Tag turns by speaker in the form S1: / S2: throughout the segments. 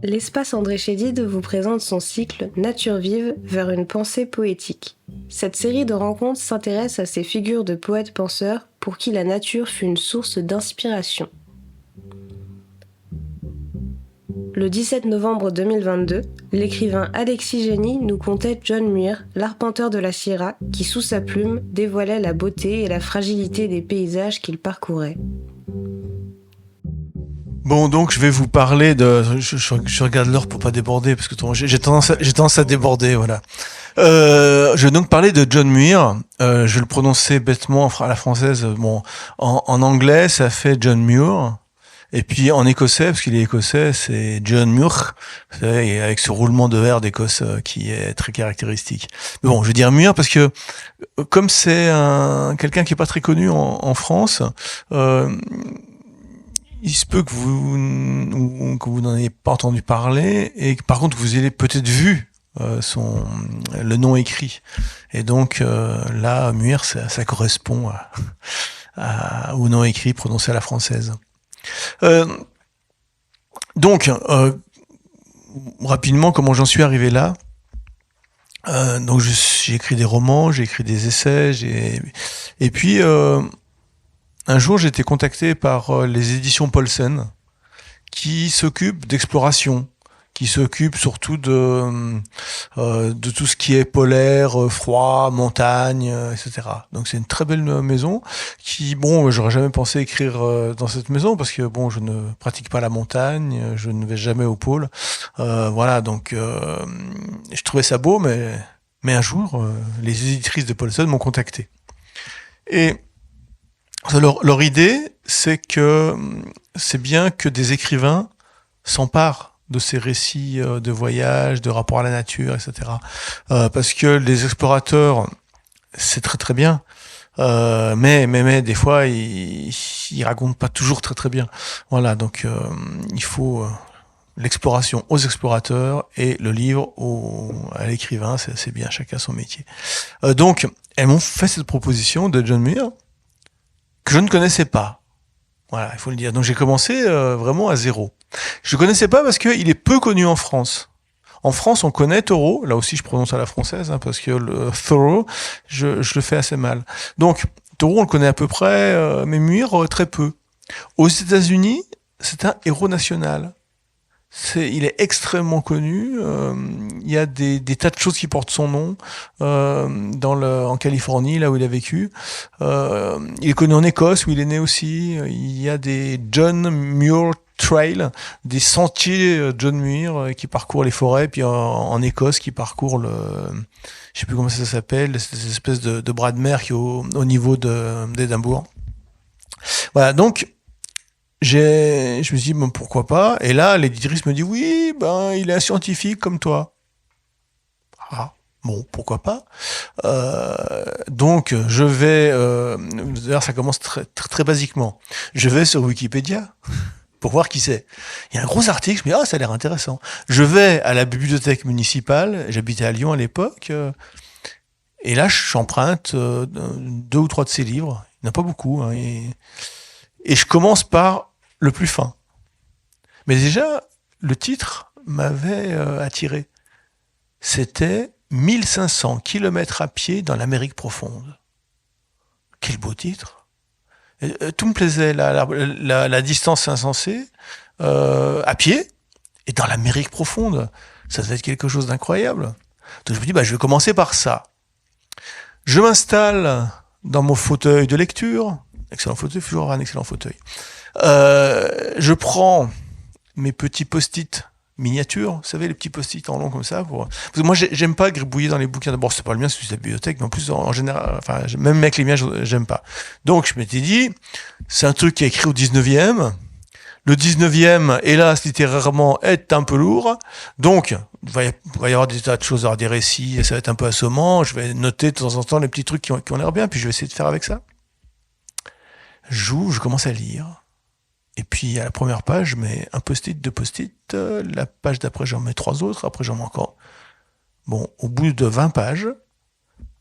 S1: L'espace André Chédid vous présente son cycle Nature vive vers une pensée poétique. Cette série de rencontres s'intéresse à ces figures de poètes-penseurs pour qui la nature fut une source d'inspiration. Le 17 novembre 2022, l'écrivain Alexis Génie nous contait John Muir, l'arpenteur de la Sierra, qui sous sa plume dévoilait la beauté et la fragilité des paysages qu'il parcourait.
S2: Bon, donc je vais vous parler de. Je regarde l'heure pour pas déborder parce que j'ai tendance à déborder, voilà. Je vais donc parler de John Muir. Je vais le prononcer bêtement à la française. Bon, en anglais, ça fait John Muir. Et puis en écossais, parce qu'il est écossais, c'est John Muir, vous savez, avec ce roulement de R d'Écosse qui est très caractéristique. Mais bon, je vais dire Muir parce que comme c'est quelqu'un qui est pas très connu en France. Il se peut que vous n'en ayez pas entendu parler et que par contre vous ayez peut-être vu le nom écrit. Et donc là, Muir, ça correspond au nom écrit prononcé à la française. Donc, rapidement, comment j'en suis arrivé là. Donc j'ai écrit des romans, j'ai écrit des essais, et puis un jour, j'ai été contacté par les éditions Paulsen, qui s'occupent d'exploration, qui s'occupent surtout de tout ce qui est polaire, froid, montagne, etc. Donc c'est une très belle maison qui, bon, j'aurais jamais pensé écrire dans cette maison parce que bon, je ne pratique pas la montagne, je ne vais jamais au pôle, voilà. Donc je trouvais ça beau, mais un jour, les éditrices de Paulsen m'ont contacté et leur idée, c'est que c'est bien que des écrivains s'emparent de ces récits de voyage, de rapport à la nature, etc. Parce que les explorateurs, c'est très très bien, mais des fois ils racontent pas toujours très très bien. Voilà, donc il faut l'exploration aux explorateurs et le livre à l'écrivain, c'est bien, chacun son métier. Donc elles m'ont fait cette proposition de John Muir, que je ne connaissais pas. Voilà, il faut le dire. Donc j'ai commencé vraiment à zéro. Je ne connaissais pas parce qu'il est peu connu en France. En France, on connaît Thoreau. Là aussi, je prononce à la française, parce que le Thoreau, je le fais assez mal. Donc, Thoreau, on le connaît à peu près, mais Muir, très peu. Aux États-Unis, c'est un héros national. Il est extrêmement connu. Il y a des tas de choses qui portent son nom en Californie, là où il a vécu. Il est connu en Écosse, où il est né aussi. Il y a des John Muir Trail, des sentiers John Muir qui parcourent les forêts, puis en Écosse qui parcourent je sais plus comment ça s'appelle, cette espèce de bras de mer qui est au niveau d'Édimbourg. Voilà, donc je me suis dit, bon, pourquoi pas. Et là, l'éditrice me dit, oui, ben, il est un scientifique comme toi. Ah, bon, pourquoi pas. Donc, je vais, d'ailleurs, ça commence très, très, très basiquement. Je vais sur Wikipédia pour voir qui c'est. Il y a un gros article, je me dis, ah, ça a l'air intéressant. Je vais à la bibliothèque municipale, j'habitais à Lyon à l'époque, et là, j'emprunte 2 ou 3 de ses livres. Il n'y en a pas beaucoup, hein, et je commence par le plus fin. Mais déjà, le titre m'avait attiré. C'était 1500 kilomètres à pied dans l'Amérique profonde. Quel beau titre. Tout me plaisait, la distance insensée, à pied, et dans l'Amérique profonde. Ça devait être quelque chose d'incroyable. Donc je me dis, je vais commencer par ça. Je m'installe dans mon fauteuil de lecture. Excellent fauteuil, toujours un excellent fauteuil. Je prends mes petits post-it miniatures, vous savez, les petits post-it en long comme ça. Parce que moi, j'aime pas gribouiller dans les bouquins. D'abord, c'est pas le mien, c'est la bibliothèque, mais en plus, en général, enfin, même avec les miens, j'aime pas. Donc, je m'étais dit, c'est un truc qui est écrit au 19e. Le 19e, hélas, littérairement, est un peu lourd. Donc, il va y avoir des tas de choses, des récits, ça va être un peu assommant. Je vais noter de temps en temps les petits trucs qui ont l'air bien, puis je vais essayer de faire avec ça. J'ouvre, je commence à lire. Et puis à la première page, je mets un post-it, 2 post-it. La page d'après, j'en mets 3 autres. Après, j'en mets encore. Bon, au bout de 20 pages,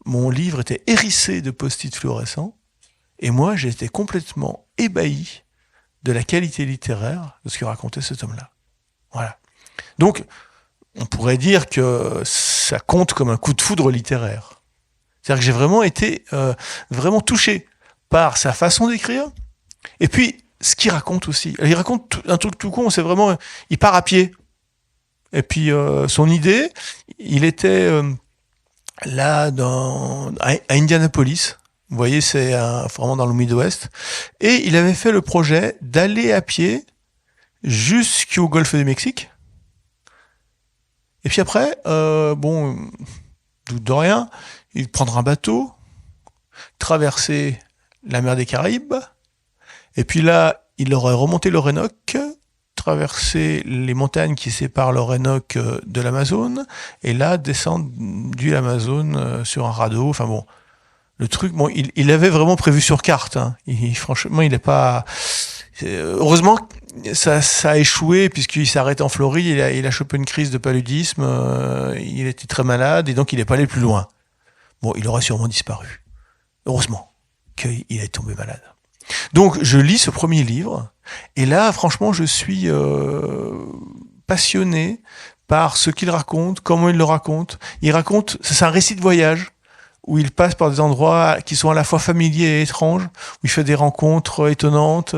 S2: mon livre était hérissé de post-it fluorescents. Et moi, j'étais complètement ébahi de la qualité littéraire de ce que racontait cet homme-là. Voilà. Donc, on pourrait dire que ça compte comme un coup de foudre littéraire. C'est-à-dire que j'ai vraiment été vraiment touché par sa façon d'écrire, et puis ce qu'il raconte aussi. Il raconte un truc tout con, c'est vraiment, il part à pied. Et puis son idée, il était là à Indianapolis. Vous voyez, c'est vraiment dans le Midwest. Et il avait fait le projet d'aller à pied jusqu'au golfe du Mexique. Et puis après, doute de rien, il prendra un bateau, traverser la mer des Caraïbes, et puis là, il aurait remonté l'Orénoque, traversé les montagnes qui séparent l'Orénoque de l'Amazone, et là, descendu l'Amazone sur un radeau. Enfin bon, le truc, bon, il avait vraiment prévu sur carte. Hein. Franchement, il n'est pas... Heureusement, ça a échoué puisqu'il s'arrête en Floride, il a chopé une crise de paludisme, il était très malade et donc il n'est pas allé plus loin. Bon, il aurait sûrement disparu. Heureusement qu'il est tombé malade. Donc, je lis ce premier livre et là, franchement, je suis passionné par ce qu'il raconte, comment il le raconte. Il raconte, c'est un récit de voyage où il passe par des endroits qui sont à la fois familiers et étranges, où il fait des rencontres étonnantes.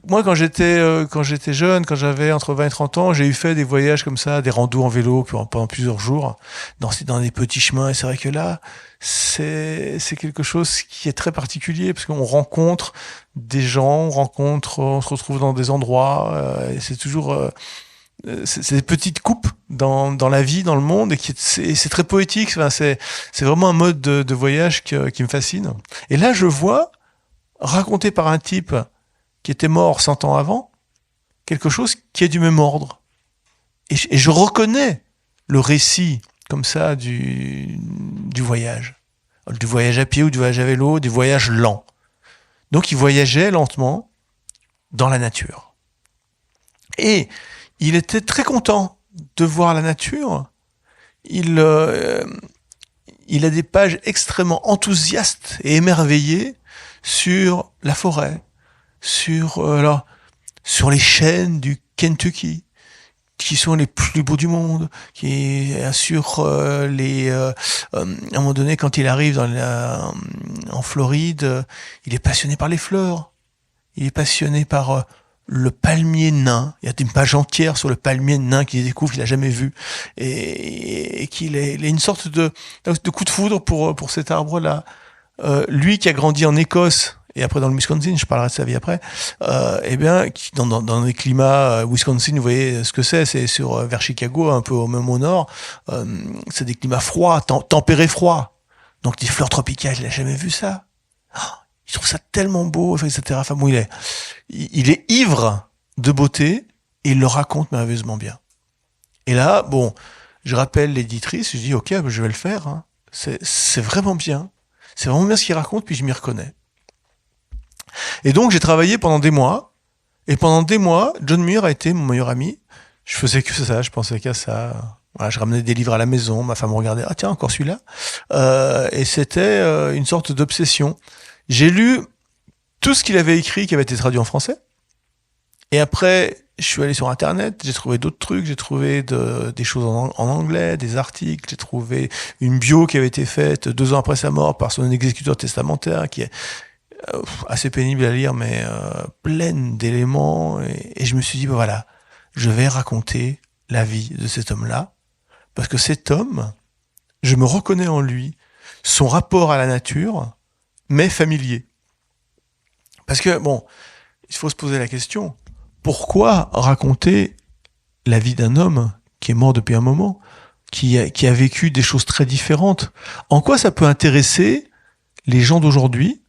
S2: Moi, quand j'étais jeune, quand j'avais entre 20 et 30 ans, j'ai fait des voyages comme ça, des randos en vélo pendant plusieurs jours, dans des petits chemins. Et c'est vrai que là, c'est quelque chose qui est très particulier, parce qu'on rencontre des gens, on se retrouve dans des endroits, et c'est toujours... c'est des petites coupes dans la vie, dans le monde, et c'est très poétique. Enfin, c'est vraiment un mode de voyage qui me fascine. Et là, je vois, raconté par un type qui était mort 100 ans avant, quelque chose qui est du même ordre. Et je reconnais le récit, comme ça, du voyage. Du voyage à pied ou du voyage à vélo, du voyage lent. Donc, il voyageait lentement dans la nature. Et il était très content de voir la nature. Il a des pages extrêmement enthousiastes et émerveillées sur la forêt, sur les chênes du Kentucky, qui sont les plus beaux du monde, qui assurent à un moment donné, quand il arrive en Floride, il est passionné par les fleurs, il est passionné par le palmier nain. Il y a une page entière sur le palmier nain qu'il découvre, qu'il n'a jamais vu, et qu'il a une sorte de coup de foudre pour cet arbre-là. Lui qui a grandi en Écosse et après dans le Wisconsin, je parlerai de sa vie après, dans les climats Wisconsin, vous voyez ce que c'est vers Chicago, un peu même au nord, c'est des climats froids, tempérés froids, donc des fleurs tropicales, il n'a jamais vu ça. Il trouve ça tellement beau, etc. Enfin bon, il est ivre de beauté et il le raconte merveilleusement bien. Et là, bon, je rappelle l'éditrice, je dis ok, je vais le faire. Hein. C'est vraiment bien. C'est vraiment bien ce qu'il raconte, puis je m'y reconnais. Et donc j'ai travaillé pendant des mois, et pendant des mois, John Muir a été mon meilleur ami. Je faisais que ça, je pensais qu'à ça. Voilà, je ramenais des livres à la maison, ma femme me regardait, ah tiens, encore celui-là. Et c'était une sorte d'obsession. J'ai lu tout ce qu'il avait écrit qui avait été traduit en français. Et après, je suis allé sur Internet, j'ai trouvé d'autres trucs, j'ai trouvé des choses en anglais, des articles, j'ai trouvé une bio qui avait été faite 2 ans après sa mort par son exécuteur testamentaire, qui est assez pénible à lire, mais pleine d'éléments. Et je me suis dit, voilà, je vais raconter la vie de cet homme-là, parce que cet homme, je me reconnais en lui, son rapport à la nature, mais familier. Parce que, bon, il faut se poser la question, pourquoi raconter la vie d'un homme qui est mort depuis un moment, qui a vécu des choses très différentes? En quoi ça peut intéresser les gens d'aujourd'hui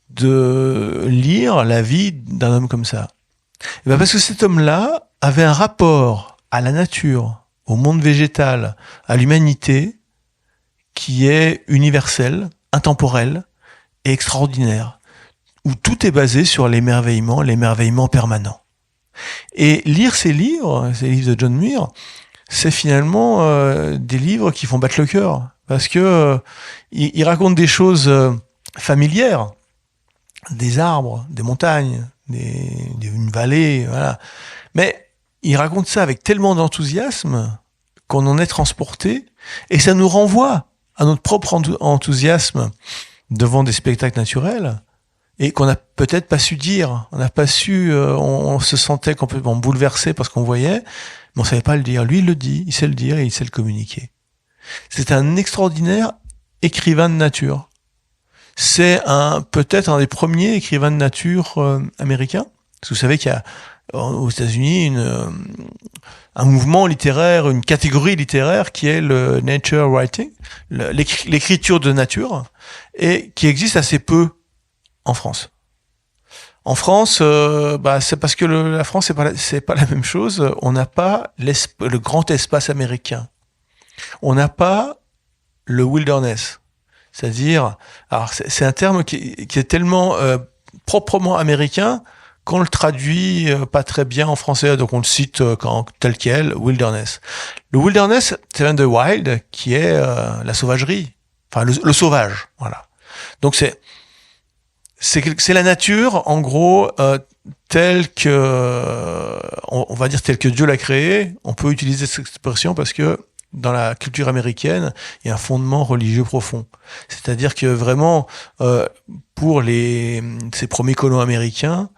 S2: de lire la vie d'un homme comme ça? Et ben parce que cet homme-là avait un rapport à la nature, au monde végétal, à l'humanité, qui est universel, intemporel et extraordinaire, où tout est basé sur l'émerveillement permanent. Et lire ces livres de John Muir, c'est finalement des livres qui font battre le cœur, parce que il raconte des choses familières, des arbres, des montagnes, une vallée, voilà. Mais il raconte ça avec tellement d'enthousiasme qu'on en est transporté, et ça nous renvoie à notre propre enthousiasme devant des spectacles naturels, et qu'on n'a peut-être pas su dire. On n'a pas su, on se sentait complètement bouleversé parce qu'on voyait, mais on savait pas le dire. Lui, il le dit, il sait le dire et il sait le communiquer. C'est un extraordinaire écrivain de nature. C'est peut-être un des premiers écrivains de nature américains. Parce que vous savez qu'il y a aux États-Unis un mouvement littéraire, une catégorie littéraire qui est le nature writing, l'écriture de nature, et qui existe assez peu en France. En France, c'est parce que la France c'est pas la même chose. On n'a pas le grand espace américain. On n'a pas le wilderness. C'est-à-dire, alors c'est un terme qui est tellement proprement américain qu'on le traduit pas très bien en français, donc on le cite tel quel, wilderness. Le wilderness, ça vient de wild, qui est la sauvagerie, enfin le sauvage, voilà. Donc c'est la nature, en gros, telle que, on va dire telle que Dieu l'a créée. On peut utiliser cette expression parce que dans la culture américaine, il y a un fondement religieux profond. C'est-à-dire que vraiment, pour ces premiers colons américains,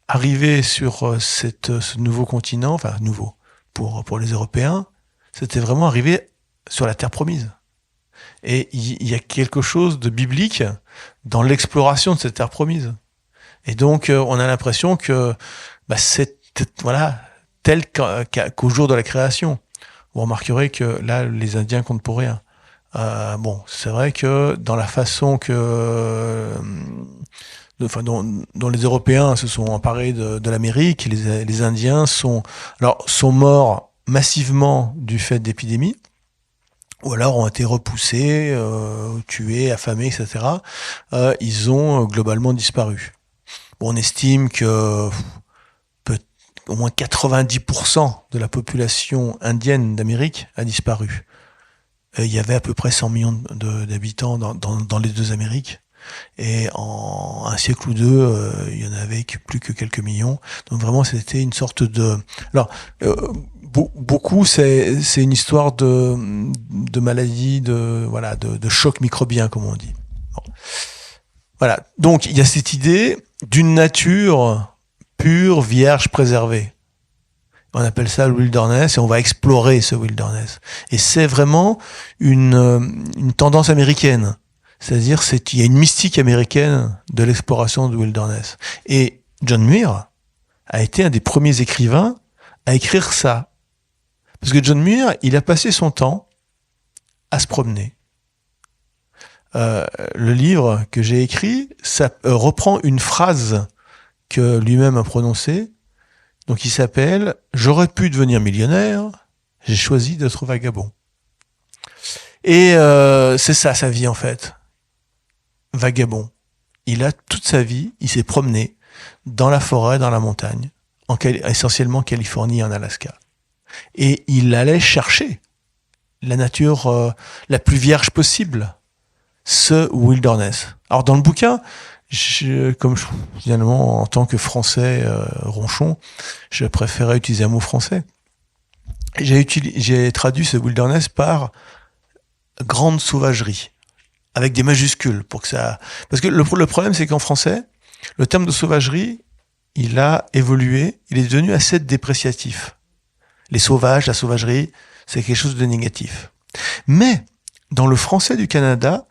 S2: arriver sur ce nouveau continent, enfin nouveau pour les Européens, c'était vraiment arriver sur la terre promise. Et il y a quelque chose de biblique dans l'exploration de cette terre promise. Et donc, on a l'impression que c'est tel qu'au jour de la création. Vous remarquerez que là, les Indiens comptent pour rien. C'est vrai que dans la façon dont les Européens se sont emparés de l'Amérique, les Indiens sont morts massivement du fait d'épidémies, ou alors ont été repoussés, tués, affamés, etc. Ils ont globalement disparu. On estime que au moins 90% de la population indienne d'Amérique a disparu. Il y avait à peu près 100 millions d'habitants dans les deux Amériques. Et en un siècle ou deux, il y en avait plus que quelques millions. Donc vraiment, c'était une sorte de... Alors, beaucoup, c'est une histoire de maladie, de choc microbien, comme on dit. Bon. Voilà. Donc, il y a cette idée d'une nature pure, vierge, préservée. On appelle ça le wilderness et on va explorer ce wilderness. Et c'est vraiment une tendance américaine. C'est-à-dire, il y a une mystique américaine de l'exploration du wilderness. Et John Muir a été un des premiers écrivains à écrire ça. Parce que John Muir, il a passé son temps à se promener. Le livre que j'ai écrit, ça reprend une phrase que lui-même a prononcée. Donc il s'appelle « J'aurais pu devenir millionnaire, j'ai choisi d'être vagabond ». Et c'est ça sa vie en fait. Vagabond. Il a toute sa vie, il s'est promené dans la forêt, dans la montagne, essentiellement Californie et en Alaska. Et il allait chercher la nature la plus vierge possible, ce wilderness. Alors dans le bouquin, finalement en tant que français ronchon, je préférais utiliser un mot français. J'ai traduit ce wilderness par grande sauvagerie, avec des majuscules pour que ça. Parce que le problème, c'est qu'en français, le terme de sauvagerie, il a évolué, il est devenu assez dépréciatif. Les sauvages, la sauvagerie, c'est quelque chose de négatif. Mais dans le français du Canada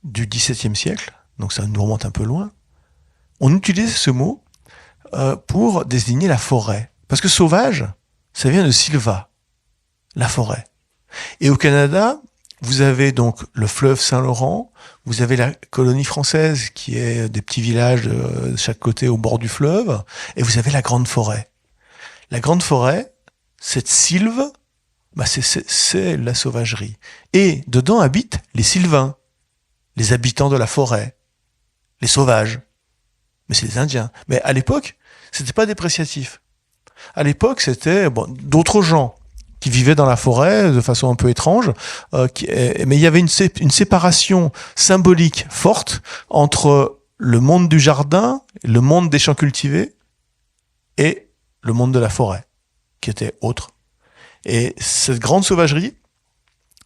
S2: du XVIIe siècle, donc ça nous remonte un peu loin, on utilise ce mot pour désigner la forêt. Parce que sauvage, ça vient de silva, la forêt. Et au Canada, vous avez donc le fleuve Saint-Laurent, vous avez la colonie française qui est des petits villages de chaque côté au bord du fleuve, et vous avez la grande forêt. La grande forêt, cette sylve, c'est la sauvagerie. Et dedans habitent les sylvains, les habitants de la forêt, les sauvages. Mais c'est les Indiens. Mais à l'époque, c'était pas dépréciatif. À l'époque, c'était d'autres gens qui vivaient dans la forêt de façon un peu étrange, mais il y avait une séparation symbolique forte entre le monde du jardin, le monde des champs cultivés et le monde de la forêt. qui étaient autres. Et cette grande sauvagerie,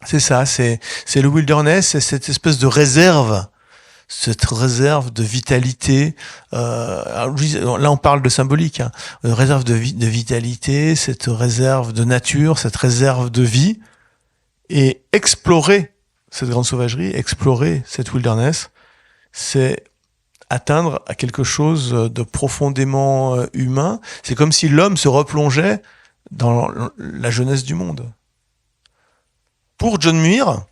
S2: c'est ça, c'est le wilderness, c'est cette espèce de réserve, cette réserve de vitalité. Là, on parle de symbolique, hein, une réserve de vitalité, cette réserve de nature, cette réserve de vie, et explorer cette grande sauvagerie, explorer cette wilderness, c'est atteindre à quelque chose de profondément humain. C'est comme si l'homme se replongeait dans la jeunesse du monde. Pour John Muir,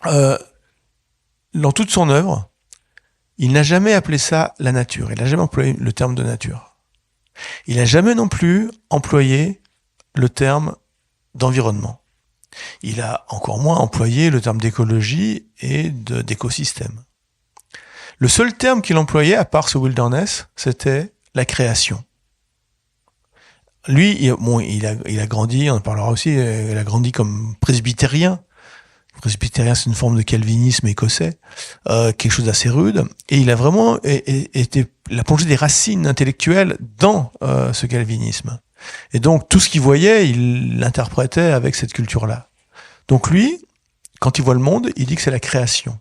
S2: dans toute son œuvre, il n'a jamais appelé ça la nature. Il n'a jamais employé le terme de nature. Il n'a jamais non plus employé le terme d'environnement. Il a encore moins employé le terme d'écologie et d'écosystème. Le seul terme qu'il employait, à part ce wilderness, c'était la création. Lui, il a grandi, on en parlera aussi, il a grandi comme presbytérien. Presbytérien, c'est une forme de calvinisme écossais, quelque chose d'assez rude. Et il a vraiment il a plongé des racines intellectuelles dans ce calvinisme. Et donc, tout ce qu'il voyait, il l'interprétait avec cette culture-là. Donc lui, quand il voit le monde, il dit que c'est la création.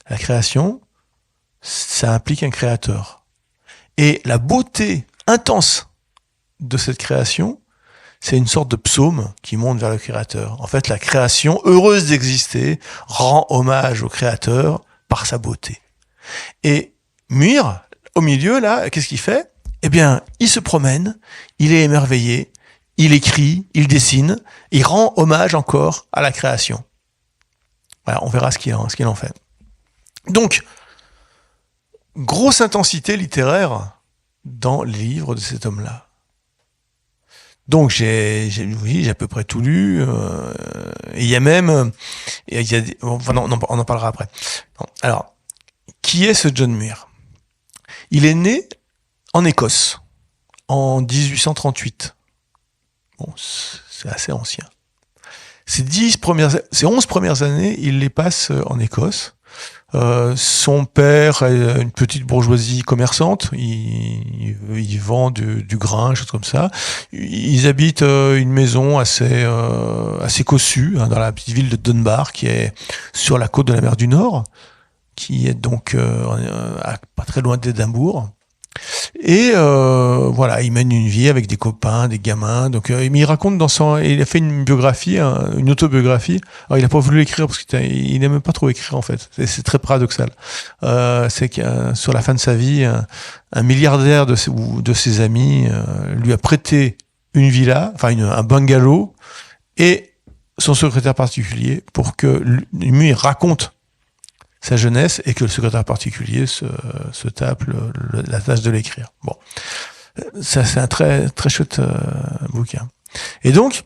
S2: La création, ça implique un créateur. Et la beauté intense de cette création, c'est une sorte de psaume qui monte vers le créateur. En fait, la création, heureuse d'exister, rend hommage au créateur par sa beauté. Et Muir, au milieu, là, qu'est-ce qu'il fait? Eh bien, il se promène, il est émerveillé, il écrit, il dessine, il rend hommage encore à la création. Voilà, on verra ce qu'il en fait. Donc, grosse intensité littéraire dans les livres de cet homme-là. Donc j'ai à peu près tout lu. Et il y a même, on en parlera après. Alors, qui est ce John Muir? Il est né en Écosse en 1838. Bon, c'est assez ancien. Ses 11 premières années, il les passe en Écosse. Son père est une petite bourgeoisie commerçante, il vend du grain, choses comme ça. Ils habitent une maison assez cossue, hein, dans la petite ville de Dunbar, qui est sur la côte de la mer du Nord, qui est donc pas très loin d'Édimbourg. Et voilà, il mène une vie avec des copains, des gamins. Donc, il raconte il a fait une biographie, une autobiographie. Alors, il a pas voulu l'écrire parce qu'il n'aime pas trop écrire en fait. C'est très paradoxal. C'est que sur la fin de sa vie, un milliardaire de ses amis lui a prêté une villa, enfin un bungalow, et son secrétaire particulier pour que lui il raconte sa jeunesse et que le secrétaire particulier se tape la tâche de l'écrire. Bon, ça c'est un très très chouette bouquin. Et donc,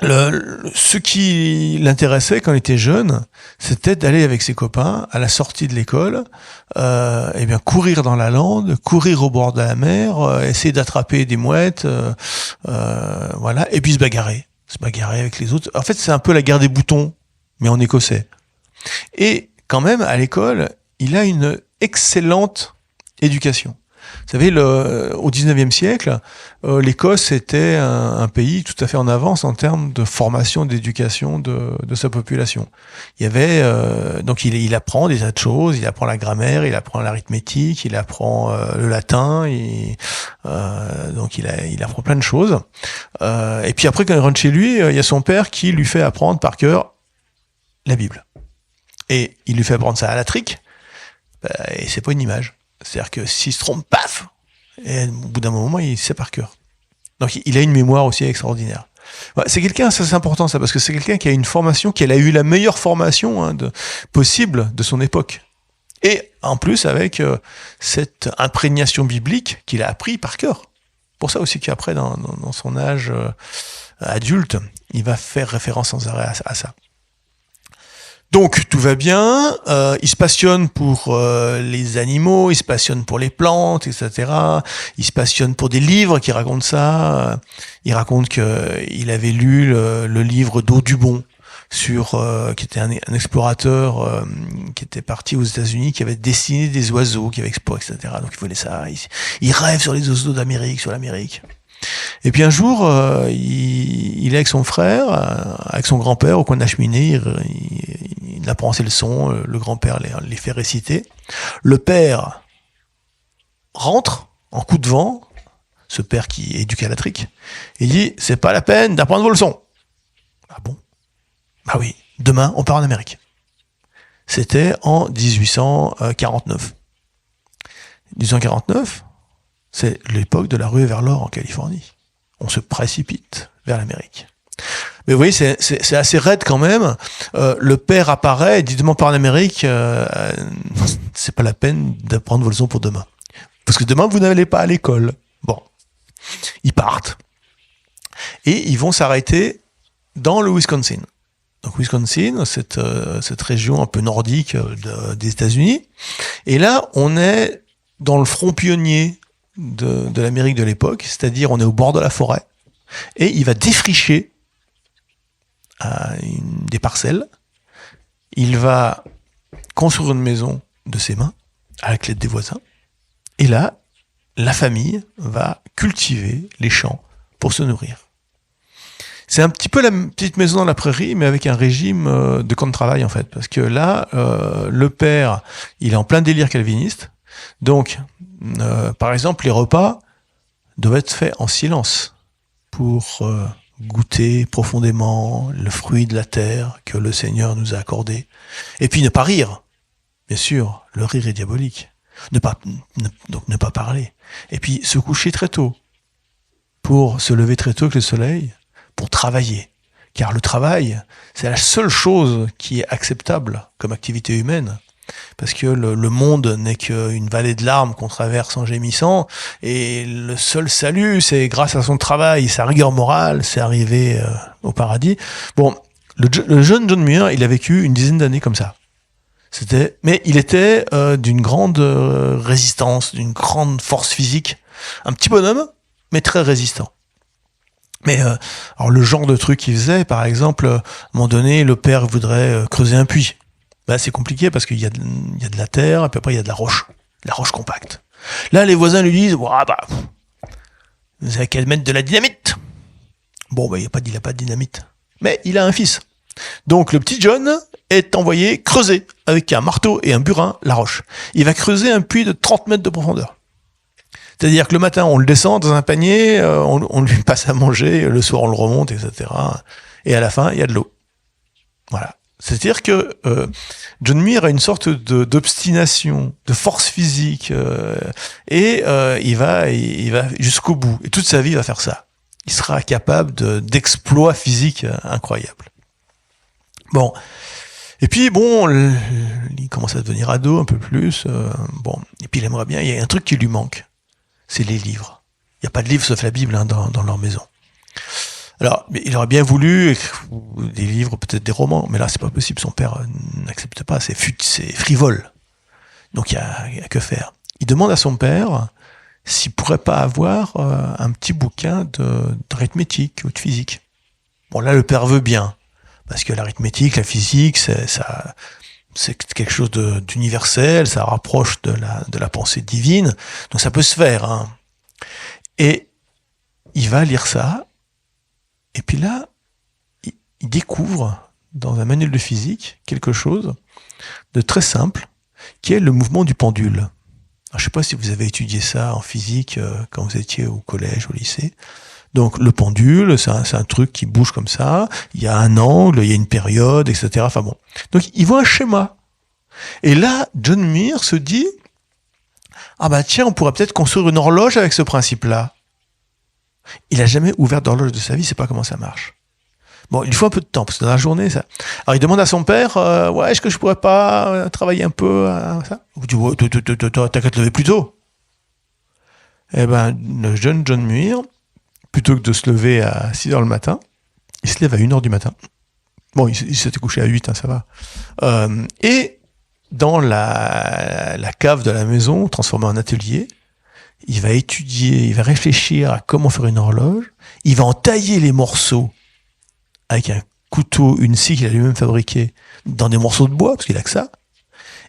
S2: ce qui l'intéressait quand il était jeune, c'était d'aller avec ses copains à la sortie de l'école, et bien courir dans la lande, courir au bord de la mer, essayer d'attraper des mouettes, voilà, et puis se bagarrer avec les autres. En fait, c'est un peu la guerre des boutons, mais en écossais. Et quand même, à l'école, il a une excellente éducation. Vous savez, au 19e siècle, l'Écosse était un pays tout à fait en avance en termes de formation, d'éducation de sa population. Il y avait donc il apprend des tas de choses, il apprend la grammaire, il apprend l'arithmétique, il apprend le latin, donc il apprend plein de choses. Et puis après, quand il rentre chez lui, il y a son père qui lui fait apprendre par cœur la Bible. Et il lui fait apprendre ça à la trique, et c'est pas une image. C'est-à-dire que s'il se trompe, paf, et au bout d'un moment, il sait par cœur. Donc il a une mémoire aussi extraordinaire. C'est quelqu'un, ça c'est important ça, parce que c'est quelqu'un qui a une formation, qui a eu la meilleure formation possible de son époque. Et en plus avec cette imprégnation biblique qu'il a appris par cœur. Pour ça aussi qu'après, dans son âge adulte, il va faire référence sans arrêt à ça. Donc tout va bien, il se passionne pour les animaux, il se passionne pour les plantes, etc. Il se passionne pour des livres qui racontent ça. Il raconte qu'il avait lu le livre d'Audubon, qui était un explorateur qui était parti aux États-Unis, qui avait dessiné des oiseaux, qui avait exploré, etc. Donc il voulait ça. Il rêve sur les oiseaux d'Amérique, sur l'Amérique. Et puis un jour, il est avec son frère, avec son grand-père au coin de la cheminée, il apprend ses leçons, le grand-père les fait réciter. Le père rentre en coup de vent, ce père qui est éducatrique, il dit « c'est pas la peine d'apprendre vos leçons ». Ah bon ? Bah oui, demain on part en Amérique. C'était en 1849. 1849, c'est l'époque de la ruée vers l'or en Californie. On se précipite vers l'Amérique. Mais vous voyez, c'est assez raide quand même. Le père apparaît et dit demain on part en Amérique, c'est pas la peine d'apprendre vos leçons pour demain. Parce que demain vous n'allez pas à l'école. Bon. Ils partent. Et ils vont s'arrêter dans le Wisconsin. Donc Wisconsin, cette région un peu nordique des États-Unis. Et là, on est dans le front pionnier de l'Amérique de l'époque, c'est-à-dire on est au bord de la forêt. Et il va défricher des parcelles. Il va construire une maison de ses mains, avec l'aide des voisins. Et là, la famille va cultiver les champs pour se nourrir. C'est un petit peu la petite maison dans la prairie, mais avec un régime de camp de travail, en fait. Parce que là, le père, il est en plein délire calviniste. Donc, par exemple, les repas doivent être faits en silence pour goûter profondément le fruit de la terre que le Seigneur nous a accordé. Et puis ne pas rire. Bien sûr, le rire est diabolique. Donc ne pas parler. Et puis se coucher très tôt. Pour se lever très tôt avec le soleil, pour travailler. Car le travail, c'est la seule chose qui est acceptable comme activité humaine. Parce que le monde n'est qu'une vallée de larmes qu'on traverse en gémissant, et le seul salut, c'est grâce à son travail, sa rigueur morale, c'est arriver au paradis. Bon, le jeune John Muir, il a vécu une dizaine d'années comme ça. Mais il était d'une grande résistance, d'une grande force physique, un petit bonhomme, mais très résistant. Mais alors le genre de truc qu'il faisait, par exemple, à un moment donné, le père voudrait creuser un puits. Bah, c'est compliqué parce qu'il y a de la terre, et puis après il y a de la roche compacte. Là, les voisins lui disent, vous avez qu'à mettre de la dynamite. Bon, bah, il a pas de dynamite. Mais il a un fils. Donc le petit John est envoyé creuser avec un marteau et un burin la roche. Il va creuser un puits de 30 mètres de profondeur. C'est-à-dire que le matin, on le descend dans un panier, on lui passe à manger, le soir, on le remonte, etc. Et à la fin, il y a de l'eau. Voilà. C'est-à-dire que John Muir a une sorte d'obstination, de force physique, et il va jusqu'au bout. Et toute sa vie, il va faire ça. Il sera capable d'exploits physiques incroyables. Bon. Et puis, bon, il commence à devenir ado un peu plus. Bon. Et puis, il aimerait bien. Il y a un truc qui lui manque. C'est les livres. Il n'y a pas de livres sauf la Bible dans leur maison. Alors, il aurait bien voulu écrire des livres, peut-être des romans, mais là, c'est pas possible. Son père n'accepte pas. C'est frivole. Donc, il y a que faire. Il demande à son père s'il pourrait pas avoir un petit bouquin d'arithmétique ou de physique. Bon, là, le père veut bien. Parce que l'arithmétique, la physique, c'est quelque chose d'universel, ça rapproche de la pensée divine, donc ça peut se faire. Hein. Et il va lire ça, et puis là, il découvre dans un manuel de physique quelque chose de très simple, qui est le mouvement du pendule. Alors, je ne sais pas si vous avez étudié ça en physique quand vous étiez au collège, au lycée. Donc le pendule, c'est un truc qui bouge comme ça, il y a un angle, il y a une période, etc. Enfin bon. Donc il voit un schéma. Et là, John Muir se dit, ah bah tiens, on pourrait peut-être construire une horloge avec ce principe-là. Il a jamais ouvert d'horloge de sa vie, il sait pas comment ça marche. Bon, il lui faut un peu de temps, parce que dans la journée, ça... Alors il demande à son père, ouais, est-ce que je pourrais pas travailler un peu à ça? Il dit, ouais, t'as qu'à te lever plus tôt. Eh ben, le jeune John Muir, plutôt que de se lever à 6h le matin, il se lève à 1h du matin. Bon, il s'était couché à 8, hein, ça va. Et dans la cave de la maison, transformée en atelier, il va étudier, il va réfléchir à comment faire une horloge, il va en tailler les morceaux avec un couteau, une scie qu'il a lui-même fabriquée, dans des morceaux de bois, parce qu'il a que ça,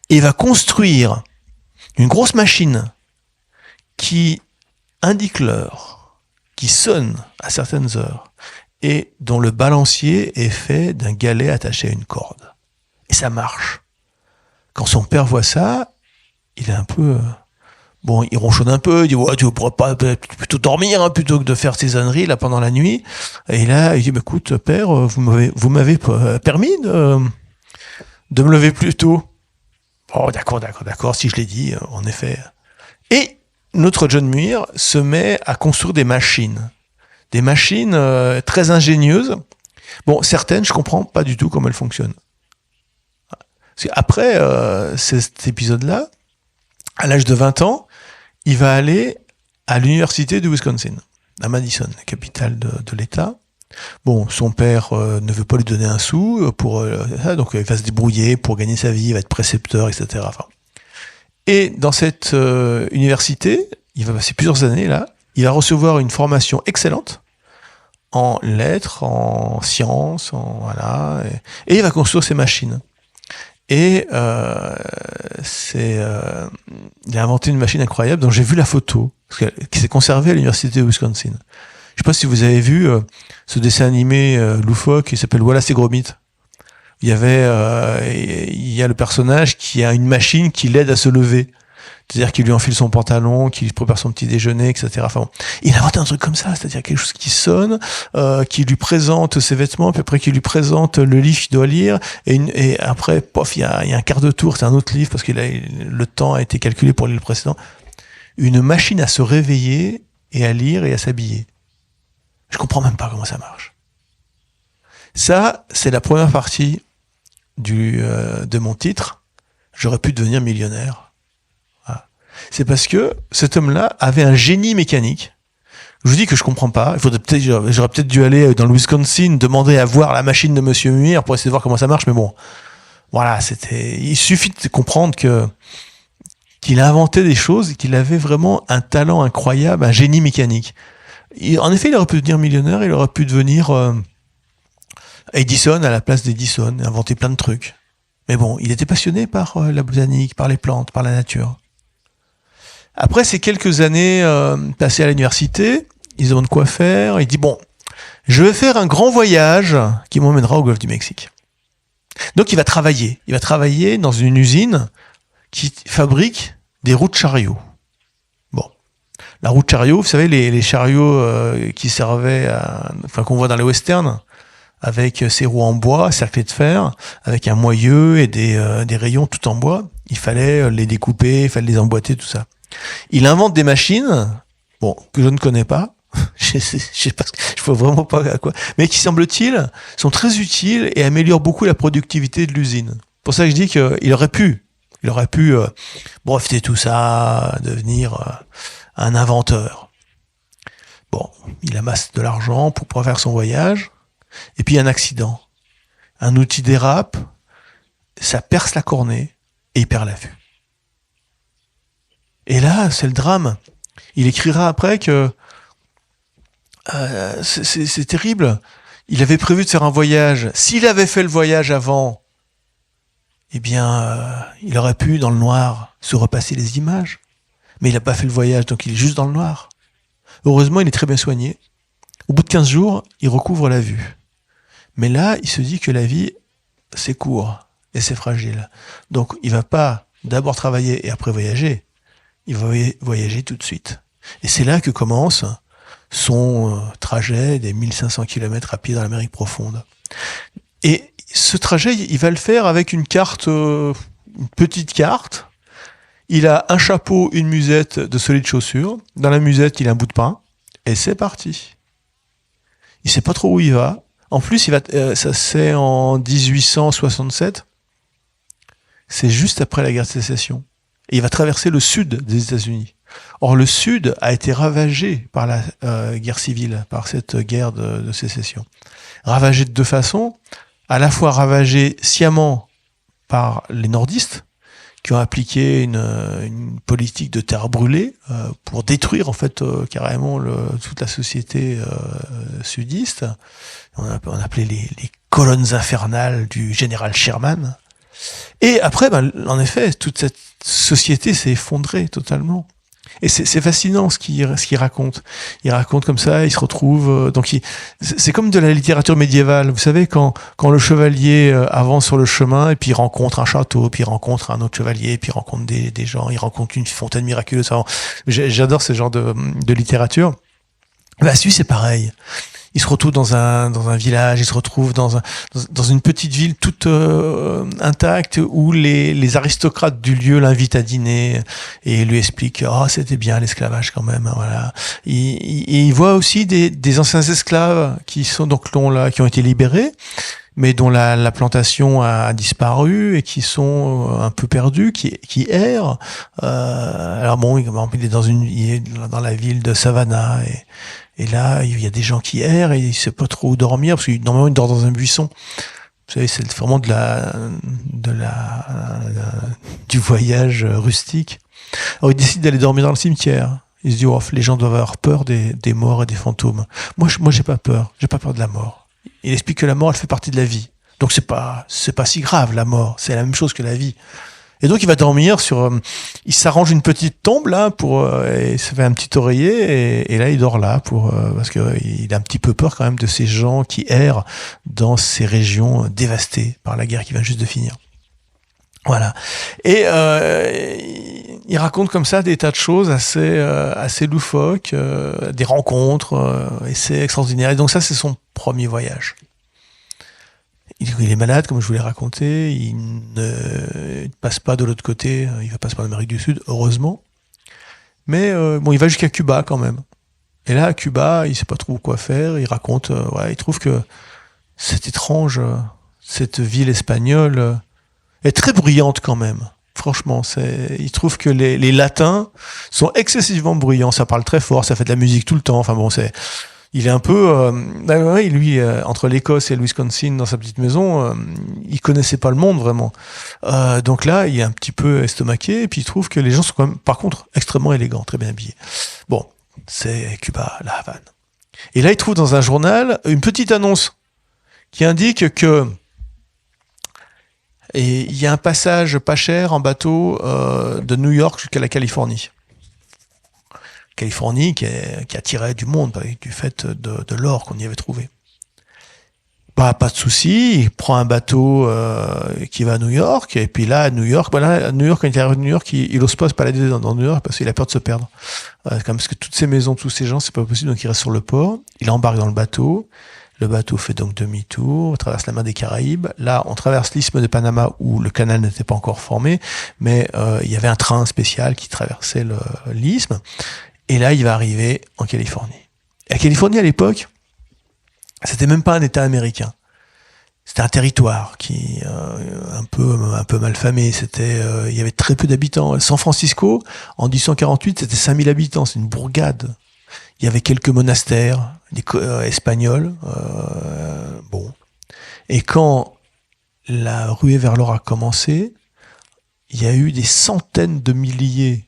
S2: et il va construire une grosse machine qui indique l'heure, qui sonne à certaines heures et dont le balancier est fait d'un galet attaché à une corde. Et ça marche. Quand son père voit ça, il est un peu... Bon, il ronchonne un peu, il dit ouais, tu pourrais pas plutôt dormir hein, plutôt que de faire ces âneries là pendant la nuit. Et là, il dit écoute, père, vous m'avez permis de me lever plus tôt. Oh, d'accord, si je l'ai dit, en effet. Et notre John Muir se met à construire des machines très ingénieuses. Bon, certaines, je comprends pas du tout comment elles fonctionnent. Parce qu'après cet épisode-là, à l'âge de 20 ans, il va aller à l'université du Wisconsin, à Madison, la capitale de l'État. Bon, son père ne veut pas lui donner un sou pour ça, donc il va se débrouiller pour gagner sa vie, il va être précepteur, etc. Enfin. Et dans cette université, il va passer plusieurs années là, il va recevoir une formation excellente en lettres, en sciences, voilà, et il va construire ses machines. Et il a inventé une machine incroyable dont j'ai vu la photo, qui s'est conservée à l'université de Wisconsin. Je sais pas si vous avez vu ce dessin animé loufoque qui s'appelle Wallace et Gromit. Il y a le personnage qui a une machine qui l'aide à se lever. C'est-à-dire qu'il lui enfile son pantalon, qu'il prépare son petit déjeuner, etc. Enfin bon, il a inventé un truc comme ça, c'est-à-dire quelque chose qui sonne, qui lui présente ses vêtements, puis après qui lui présente le livre qu'il doit lire, et après, pof, il y a un quart de tour, c'est un autre livre parce que le temps a été calculé pour lire le précédent. Une machine à se réveiller et à lire et à s'habiller. Je comprends même pas comment ça marche. Ça, c'est la première partie de mon titre. J'aurais pu devenir millionnaire. C'est parce que cet homme-là avait un génie mécanique. Je vous dis que je comprends pas. J'aurais peut-être dû aller dans le Wisconsin, demander à voir la machine de Monsieur Muir pour essayer de voir comment ça marche, mais bon. Voilà, il suffit de comprendre qu'il a inventé des choses et qu'il avait vraiment un talent incroyable, un génie mécanique. En effet, il aurait pu devenir millionnaire, il aurait pu devenir Edison à la place d'Edison, inventer plein de trucs. Mais bon, il était passionné par la botanique, par les plantes, par la nature. Après ces quelques années passées à l'université, il se demande quoi faire. Il dit bon, je vais faire un grand voyage qui m'emmènera au golfe du Mexique. Donc il va travailler. Il va travailler dans une usine qui fabrique des roues de chariot. Bon, la roue de chariot, vous savez les chariots qui servaient, qu'on voit dans les westerns, avec ses roues en bois, cerclées de fer, avec un moyeu et des rayons tout en bois. Il fallait les découper, il fallait les emboîter, tout ça. Il invente des machines, bon, que je ne connais pas, je sais pas, je vois vraiment pas à quoi, mais qui, semble-t-il, sont très utiles et améliorent beaucoup la productivité de l'usine. Pour ça que je dis qu'il aurait pu breveter tout ça, devenir un inventeur. Bon, il amasse de l'argent pour pouvoir faire son voyage, et puis un accident. Un outil dérape, ça perce la cornée, et il perd la vue. Et là, c'est le drame. Il écrira après que c'est terrible. Il avait prévu de faire un voyage. S'il avait fait le voyage avant, eh bien, il aurait pu, dans le noir, se repasser les images. Mais il n'a pas fait le voyage, donc il est juste dans le noir. Heureusement, il est très bien soigné. Au bout de 15 jours, il recouvre la vue. Mais là, il se dit que la vie, c'est court et c'est fragile. Donc, il va pas d'abord travailler et après voyager. Il va voyager tout de suite. Et c'est là que commence son trajet des 1500 km à pied dans l'Amérique profonde. Et ce trajet, il va le faire avec une carte, une petite carte. Il a un chapeau, une musette de solides chaussures. Dans la musette, il a un bout de pain. Et c'est parti. Il sait pas trop où il va. En plus, ça c'est en 1867. C'est juste après la guerre de sécession. Et il va traverser le sud des États-Unis. Or, le sud a été ravagé par la guerre civile, par cette guerre de sécession. Ravagé de deux façons. À la fois ravagé sciemment par les nordistes, qui ont appliqué une politique de terre brûlée pour détruire en fait carrément toute la société sudiste. On appelait les colonnes infernales du général Sherman. Et après, en effet, toute cette société s'est effondrée totalement. Et c'est fascinant ce qu'il raconte. Il raconte comme ça, il se retrouve. C'est comme de la littérature médiévale. Vous savez, quand le chevalier avance sur le chemin et puis il rencontre un château, puis il rencontre un autre chevalier, puis il rencontre des gens, il rencontre une fontaine miraculeuse. J'adore ce genre de littérature. Bah, celui, c'est pareil. Il se retrouve dans un village, il se retrouve dans une petite ville toute intacte où les aristocrates du lieu l'invitent à dîner et lui expliquent c'était bien l'esclavage quand même, voilà. Il voit aussi des anciens esclaves qui ont été libérés, mais dont la plantation a disparu et qui sont un peu perdus, qui errent. Alors bon, il est dans la ville de Savannah et là, il y a des gens qui errent et il sait pas trop où dormir parce que normalement il dort dans un buisson. Vous savez, c'est vraiment du voyage rustique. Alors il décide d'aller dormir dans le cimetière. Il se dit les gens doivent avoir peur des morts et des fantômes. Moi j'ai pas peur. J'ai pas peur de la mort. Il explique que la mort elle fait partie de la vie. Donc c'est pas si grave la mort. C'est la même chose que la vie. Et donc il va dormir il s'arrange une petite tombe là il se fait un petit oreiller et là il dort là parce que il a un petit peu peur quand même de ces gens qui errent dans ces régions dévastées par la guerre qui vient juste de finir. Voilà. Et il raconte comme ça des tas de choses assez loufoques, des rencontres, et c'est extraordinaire. Et donc ça c'est son premier voyage. Il est malade, comme je vous l'ai raconté. Il ne passe pas de l'autre côté. Il ne passe pas en Amérique du Sud, heureusement. Mais il va jusqu'à Cuba quand même. Et là, à Cuba, il ne sait pas trop quoi faire. Il raconte, il trouve que c'est étrange. Cette ville espagnole est très bruyante quand même. Franchement, il trouve que les latins sont excessivement bruyants. Ça parle très fort, ça fait de la musique tout le temps. Enfin bon, il est un peu lui entre l'Écosse et le Wisconsin dans sa petite maison, il connaissait pas le monde vraiment. Donc là, il est un petit peu estomaqué et puis il trouve que les gens sont quand même par contre extrêmement élégants, très bien habillés. Bon, c'est Cuba, la Havane. Et là, il trouve dans un journal une petite annonce qui indique que il y a un passage pas cher en bateau de New York jusqu'à la Californie. Californie qui attirait du monde du fait de l'or qu'on y avait trouvé. Pas de souci, il prend un bateau qui va à New York et puis là à New York, quand il arrive à New York, il ose pas se balader dans New York parce qu'il a peur de se perdre. Parce que toutes ces maisons, tous ces gens, c'est pas possible, donc il reste sur le port. Il embarque dans le bateau. Le bateau fait donc demi-tour, traverse la mer des Caraïbes. Là, on traverse l'isthme de Panama où le canal n'était pas encore formé, mais il y avait un train spécial qui traversait l'isthme. Et là, il va arriver en Californie. Et la Californie, à l'époque, c'était même pas un État américain. C'était un territoire qui un peu malfamé. Il y avait très peu d'habitants. San Francisco, en 1848, c'était 5000 habitants. C'est une bourgade. Il y avait quelques monastères espagnols. Et quand la ruée vers l'or a commencé, il y a eu des centaines de milliers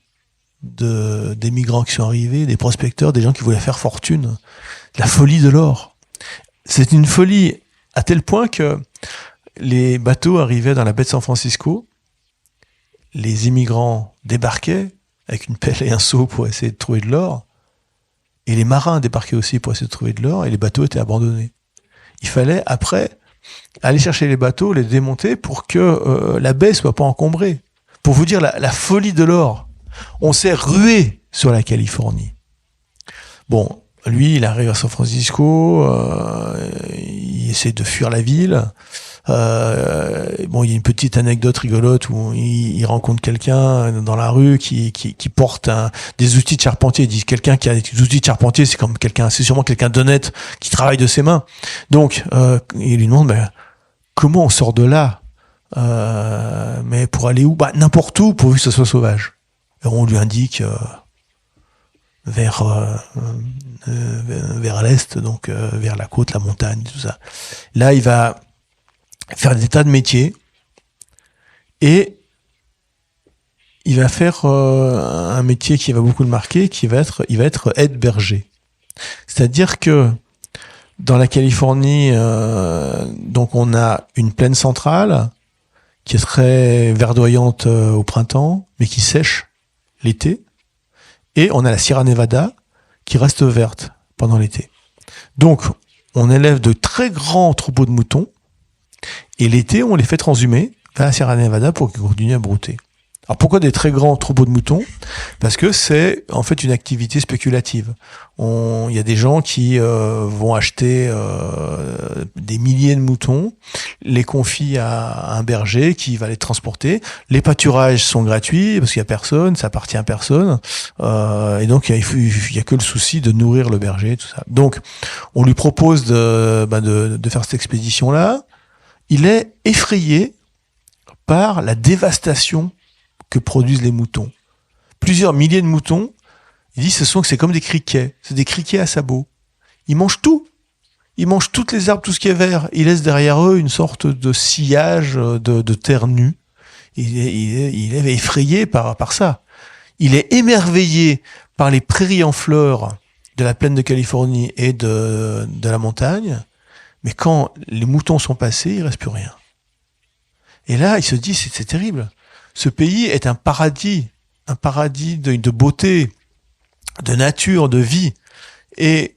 S2: des migrants qui sont arrivés, des prospecteurs, des gens qui voulaient faire fortune. La folie de l'or. C'est une folie à tel point que les bateaux arrivaient dans la baie de San Francisco, les immigrants débarquaient avec une pelle et un seau pour essayer de trouver de l'or, et les marins débarquaient aussi pour essayer de trouver de l'or, et les bateaux étaient abandonnés. Il fallait après aller chercher les bateaux, les démonter pour que la baie soit pas encombrée. Pour vous dire la folie de l'or. On s'est rué sur la Californie. Bon, lui, il arrive à San Francisco, il essaie de fuir la ville. Il y a une petite anecdote rigolote où il rencontre quelqu'un dans la rue qui porte des outils de charpentier. Il dit quelqu'un qui a des outils de charpentier, c'est sûrement quelqu'un d'honnête qui travaille de ses mains. Donc, il lui demande comment on sort de là, mais pour aller où? N'importe où, pourvu que ce soit sauvage. Et on lui indique vers l'est, donc vers la côte, la montagne, tout ça. Là, il va faire des tas de métiers et il va faire un métier qui va beaucoup le marquer, il va être aide-berger. C'est-à-dire que dans la Californie, donc on a une plaine centrale qui est très verdoyante au printemps, mais qui sèche l'été. Et on a la Sierra Nevada qui reste verte pendant l'été. Donc, on élève de très grands troupeaux de moutons, et l'été, on les fait transhumer vers la Sierra Nevada pour qu'ils continuent à brouter. Alors pourquoi des très grands troupeaux de moutons ? Parce que c'est en fait une activité spéculative. Il y a des gens qui vont acheter des milliers de moutons, les confient à un berger qui va les transporter. Les pâturages sont gratuits parce qu'il y a personne, ça appartient à personne, et donc il y a que le souci de nourrir le berger, tout ça. Donc on lui propose de faire cette expédition-là. Il est effrayé par la dévastation que produisent les moutons. Plusieurs milliers de moutons, il dit c'est comme des criquets. C'est des criquets à sabots. Ils mangent tout. Ils mangent toutes les arbres, tout ce qui est vert. Ils laissent derrière eux une sorte de sillage de terre nue. Il est effrayé par ça. Il est émerveillé par les prairies en fleurs de la plaine de Californie et de la montagne. Mais quand les moutons sont passés, il ne reste plus rien. Et là, il se dit, c'est terrible. Ce pays est un paradis de beauté, de nature, de vie. Et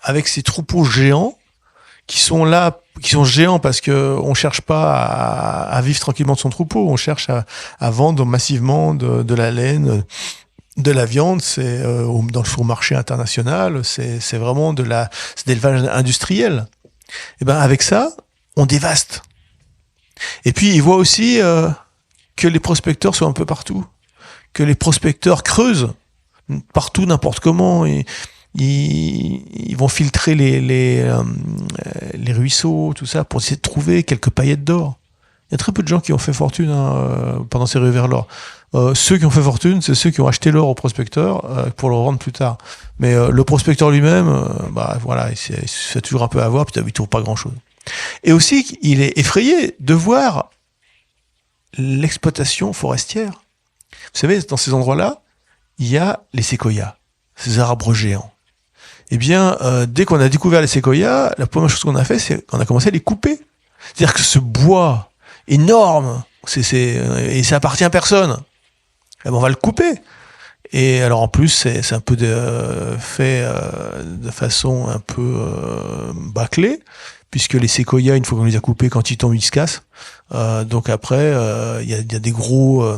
S2: avec ces troupeaux géants qui sont là, qui sont géants parce que on cherche pas à vivre tranquillement de son troupeau, on cherche à vendre massivement de la laine, de la viande. C'est dans le four-marché international, c'est vraiment c'est d'élevage industriel. Et ben avec ça, on dévaste. Et puis il voit aussi que les prospecteurs sont un peu partout, que les prospecteurs creusent partout, n'importe comment, et ils vont filtrer les ruisseaux, tout ça, pour essayer de trouver quelques paillettes d'or. Il y a très peu de gens qui ont fait fortune pendant ces ruées vers l'or. Ceux qui ont fait fortune, c'est ceux qui ont acheté l'or au prospecteur pour le revendre plus tard. Mais le prospecteur lui-même, voilà, il se fait toujours un peu avoir, puis il trouve pas grand-chose. Et aussi, il est effrayé de voir l'exploitation forestière. Vous savez, dans ces endroits-là, il y a les séquoias, ces arbres géants. Eh bien, dès qu'on a découvert les séquoias, la première chose qu'on a fait, c'est qu'on a commencé à les couper. C'est-à-dire que ce bois énorme, et ça appartient à personne. Eh ben, on va le couper. Et alors en plus, c'est un peu fait de façon un peu bâclée, puisque les séquoias, une fois qu'on les a coupés, quand ils tombent, ils se cassent. Donc après, il y a des gros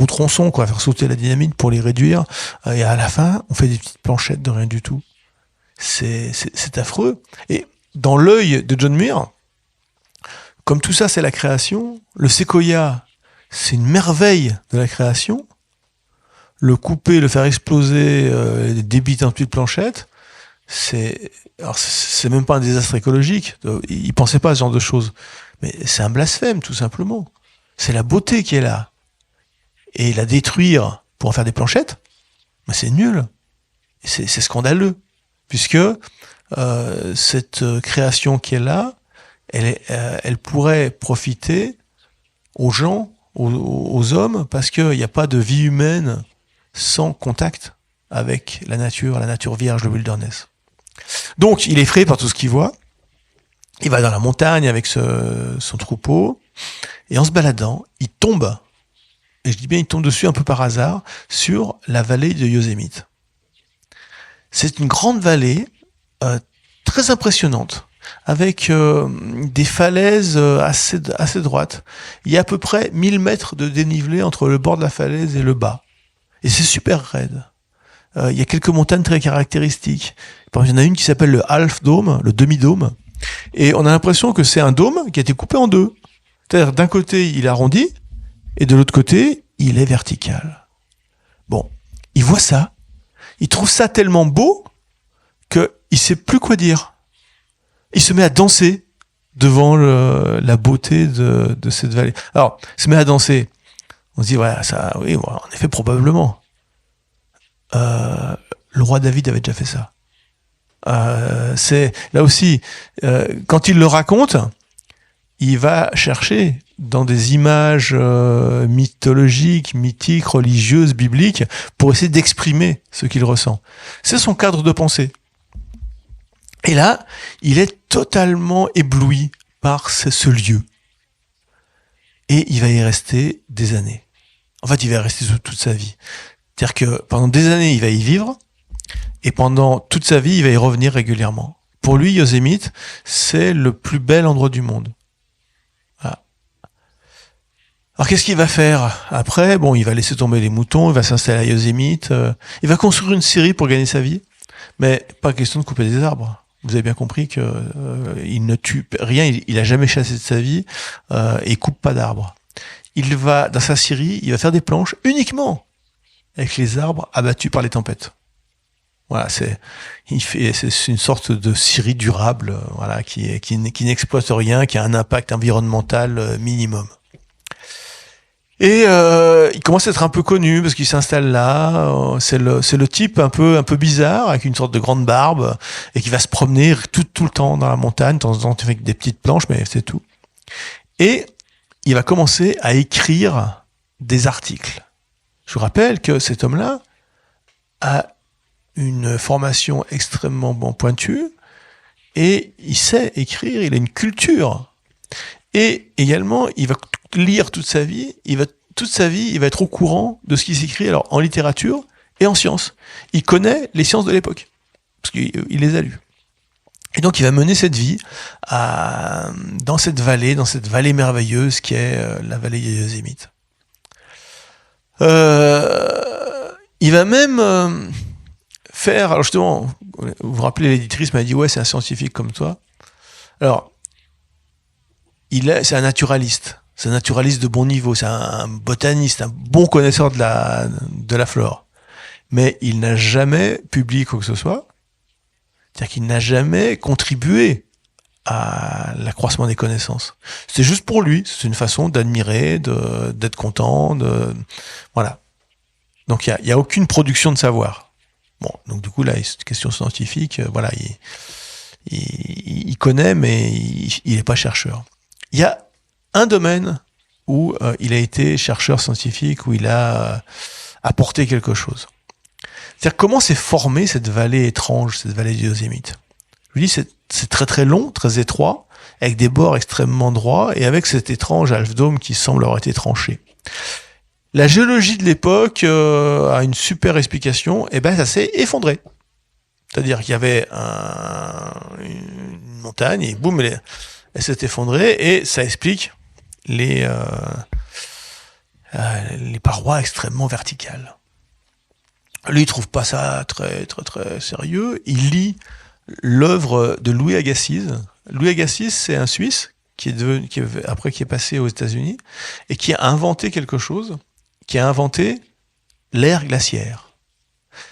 S2: tronçons quoi, à faire sauter la dynamite pour les réduire. Et à la fin, on fait des petites planchettes de rien du tout. C'est affreux. Et dans l'œil de John Muir, comme tout ça c'est la création, le séquoia c'est une merveille de la création. Le couper, le faire exploser, débiter en petites planchettes, c'est même pas un désastre écologique. Il pensait pas à ce genre de choses. Mais c'est un blasphème, tout simplement. C'est la beauté qui est là. Et la détruire pour en faire des planchettes, c'est nul. C'est scandaleux. Puisque cette création qui est là, elle pourrait profiter aux gens, aux hommes, parce qu'il n'y a pas de vie humaine sans contact avec la nature vierge, le wilderness. Donc, il est effrayé par tout ce qu'il voit. Il va dans la montagne avec son troupeau, et en se baladant, il tombe, et je dis bien il tombe dessus un peu par hasard, sur la vallée de Yosemite. C'est une grande vallée, très impressionnante, avec des falaises assez droites. Il y a à peu près 1000 mètres de dénivelé entre le bord de la falaise et le bas. Et c'est super raide. Il y a quelques montagnes très caractéristiques. Par exemple, il y en a une qui s'appelle le Half Dome, le demi-dôme. Et on a l'impression que c'est un dôme qui a été coupé en deux. C'est-à-dire, d'un côté, il est arrondi, et de l'autre côté, il est vertical. Bon, il voit ça. Il trouve ça tellement beau qu'il sait plus quoi dire. Il se met à danser devant la beauté de cette vallée. Alors, il se met à danser. On se dit, voilà, ça, oui, voilà, en effet, probablement. Le roi David avait déjà fait ça. C'est là aussi, quand il le raconte, il va chercher dans des images mythologiques, mythiques, religieuses, bibliques, pour essayer d'exprimer ce qu'il ressent. C'est son cadre de pensée. Et là, il est totalement ébloui par ce lieu. Et il va y rester des années. En fait, il va y rester toute sa vie. C'est-à-dire que pendant des années, il va y vivre, et pendant toute sa vie, il va y revenir régulièrement. Pour lui, Yosemite, c'est le plus bel endroit du monde. Voilà. Alors qu'est-ce qu'il va faire après? Bon, il va laisser tomber les moutons, il va s'installer à Yosemite, il va construire une scierie pour gagner sa vie, mais pas question de couper des arbres. Vous avez bien compris que il ne tue rien, il a jamais chassé de sa vie, et il coupe pas d'arbres. Il va, dans sa scierie, il va faire des planches uniquement avec les arbres abattus par les tempêtes. Voilà, c'est une sorte de scierie durable, voilà, qui n'exploite rien, qui a un impact environnemental minimum. Et il commence à être un peu connu parce qu'il s'installe là. C'est le type un peu bizarre avec une sorte de grande barbe et qui va se promener tout le temps dans la montagne, de temps en temps avec des petites planches, mais c'est tout. Et il va commencer à écrire des articles. Je vous rappelle que cet homme-là a une formation extrêmement pointue et il sait écrire, il a une culture. Et également, il va lire toute sa vie, il va être au courant de ce qui s'écrit alors en littérature et en sciences. Il connaît les sciences de l'époque, parce qu'il les a lues. Et donc il va mener cette vie dans cette vallée merveilleuse qui est la vallée de Yosemite. Il va même faire, alors justement, vous vous rappelez, l'éditrice m'a dit ouais, c'est un scientifique comme toi. Alors, c'est un naturaliste. C'est un naturaliste de bon niveau. C'est un botaniste, un bon connaisseur de la flore. Mais il n'a jamais publié quoi que ce soit. C'est-à-dire qu'il n'a jamais contribué à l'accroissement des connaissances. C'est juste pour lui. C'est une façon d'admirer, d'être content, voilà. Donc il y a aucune production de savoir. Bon, donc du coup là, c'est une question scientifique. Voilà, il connaît, mais il n'est pas chercheur. Il y a un domaine où il a été chercheur scientifique, où il a apporté quelque chose. C'est-à-dire comment s'est formée cette vallée étrange, cette vallée du Yosemite. Je vous dis, c'est très très long, très étroit, avec des bords extrêmement droits, et avec cet étrange Half Dome qui semble avoir été tranché. La géologie de l'époque a une super explication, et ben ça s'est effondré. C'est-à-dire qu'il y avait une montagne, et boum, elle s'est effondrée, et ça explique les parois extrêmement verticales. Lui, il trouve pas ça très très très sérieux. Il lit l'œuvre de Louis Agassiz. Louis Agassiz, c'est un Suisse qui est passé aux États-Unis et qui a inventé quelque chose, qui a inventé l'ère glaciaire.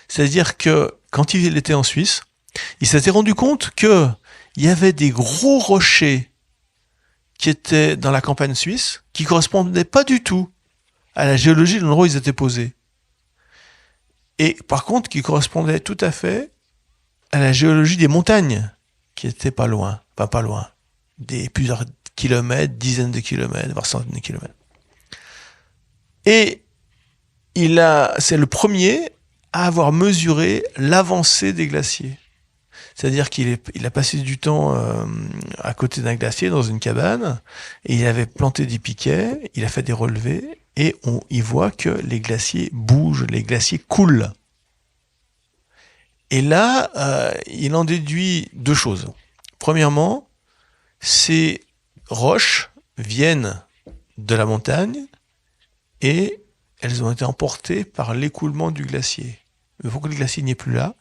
S2: C'est-à-dire que quand il était en Suisse, il s'était rendu compte que il y avait des gros rochers qui étaient dans la campagne suisse, qui correspondaient pas du tout à la géologie de l'endroit où ils étaient posés. Et par contre, qui correspondaient tout à fait à la géologie des montagnes, qui étaient pas loin, des plusieurs kilomètres, dizaines de kilomètres, voire centaines de kilomètres. Et c'est le premier à avoir mesuré l'avancée des glaciers. C'est-à-dire qu'il a passé du temps à côté d'un glacier dans une cabane, et il avait planté des piquets, il a fait des relevés, et il voit que les glaciers bougent, les glaciers coulent. Et là, il en déduit deux choses. Premièrement, ces roches viennent de la montagne et elles ont été emportées par l'écoulement du glacier. Mais pourquoi le glacier n'est plus là?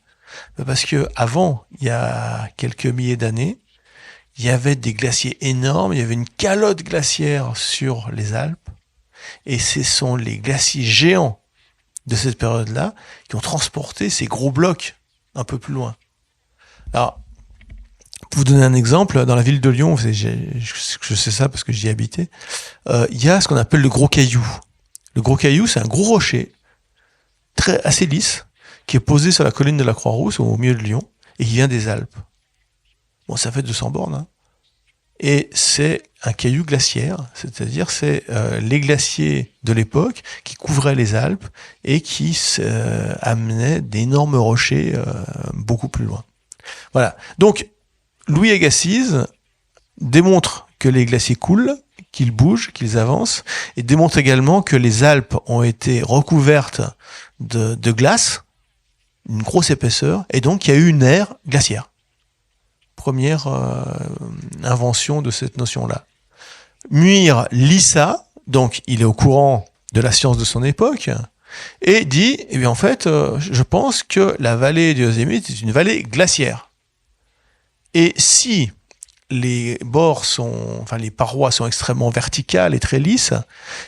S2: Parce que avant, il y a quelques milliers d'années, il y avait des glaciers énormes, il y avait une calotte glaciaire sur les Alpes, et ce sont les glaciers géants de cette période-là qui ont transporté ces gros blocs un peu plus loin. Alors, pour vous donner un exemple, dans la ville de Lyon, je sais ça parce que j'y ai habité, il y a ce qu'on appelle le gros caillou. Le gros caillou, c'est un gros rocher, assez lisse, qui est posé sur la colline de la Croix-Rousse, au milieu de Lyon, et qui vient des Alpes. Bon, ça fait 200 bornes, hein. Et c'est un caillou glaciaire, c'est-à-dire c'est les glaciers de l'époque qui couvraient les Alpes et qui amenaient d'énormes rochers beaucoup plus loin. Voilà. Donc, Louis Agassiz démontre que les glaciers coulent, qu'ils bougent, qu'ils avancent, et démontre également que les Alpes ont été recouvertes de glace, une grosse épaisseur, et donc il y a eu une ère glaciaire. Première invention de cette notion-là. Muir lit ça, donc il est au courant de la science de son époque, et dit, eh bien en fait, je pense que la vallée du Yosemite est une vallée glaciaire. Et si les les parois sont extrêmement verticales et très lisses,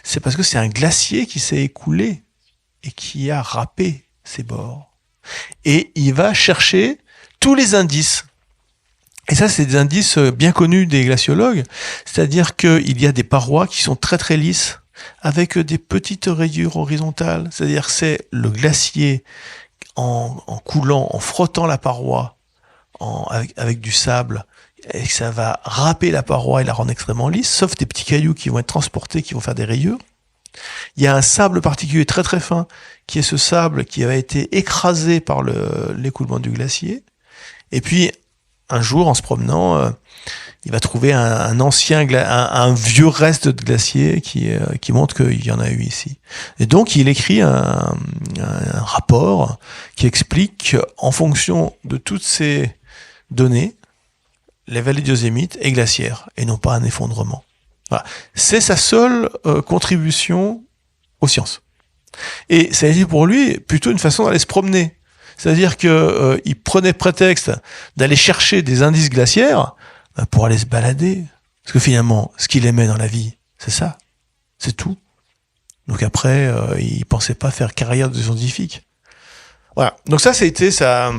S2: c'est parce que c'est un glacier qui s'est écoulé et qui a râpé ses bords. Et il va chercher tous les indices. Et ça, c'est des indices bien connus des glaciologues, c'est-à-dire qu'il y a des parois qui sont très très lisses, avec des petites rayures horizontales, c'est-à-dire que c'est le glacier en coulant, en frottant la paroi avec du sable, et que ça va râper la paroi et la rendre extrêmement lisse, sauf des petits cailloux qui vont être transportés, qui vont faire des rayures. Il y a un sable particulier très très fin, qui est ce sable qui avait été écrasé par l'écoulement du glacier. Et puis, un jour, en se promenant, il va trouver un vieux reste de glacier qui montre qu'il y en a eu ici. Et donc, il écrit un rapport qui explique qu'en fonction de toutes ces données, la vallée du Yosemite est glaciaire et non pas un effondrement. Voilà. C'est sa seule contribution aux sciences. Et ça a été pour lui plutôt une façon d'aller se promener. C'est-à-dire que il prenait prétexte d'aller chercher des indices glaciaires pour aller se balader. Parce que finalement, ce qu'il aimait dans la vie, c'est ça. C'est tout. Donc après, il pensait pas faire carrière de scientifique. Voilà. Donc ça a été sa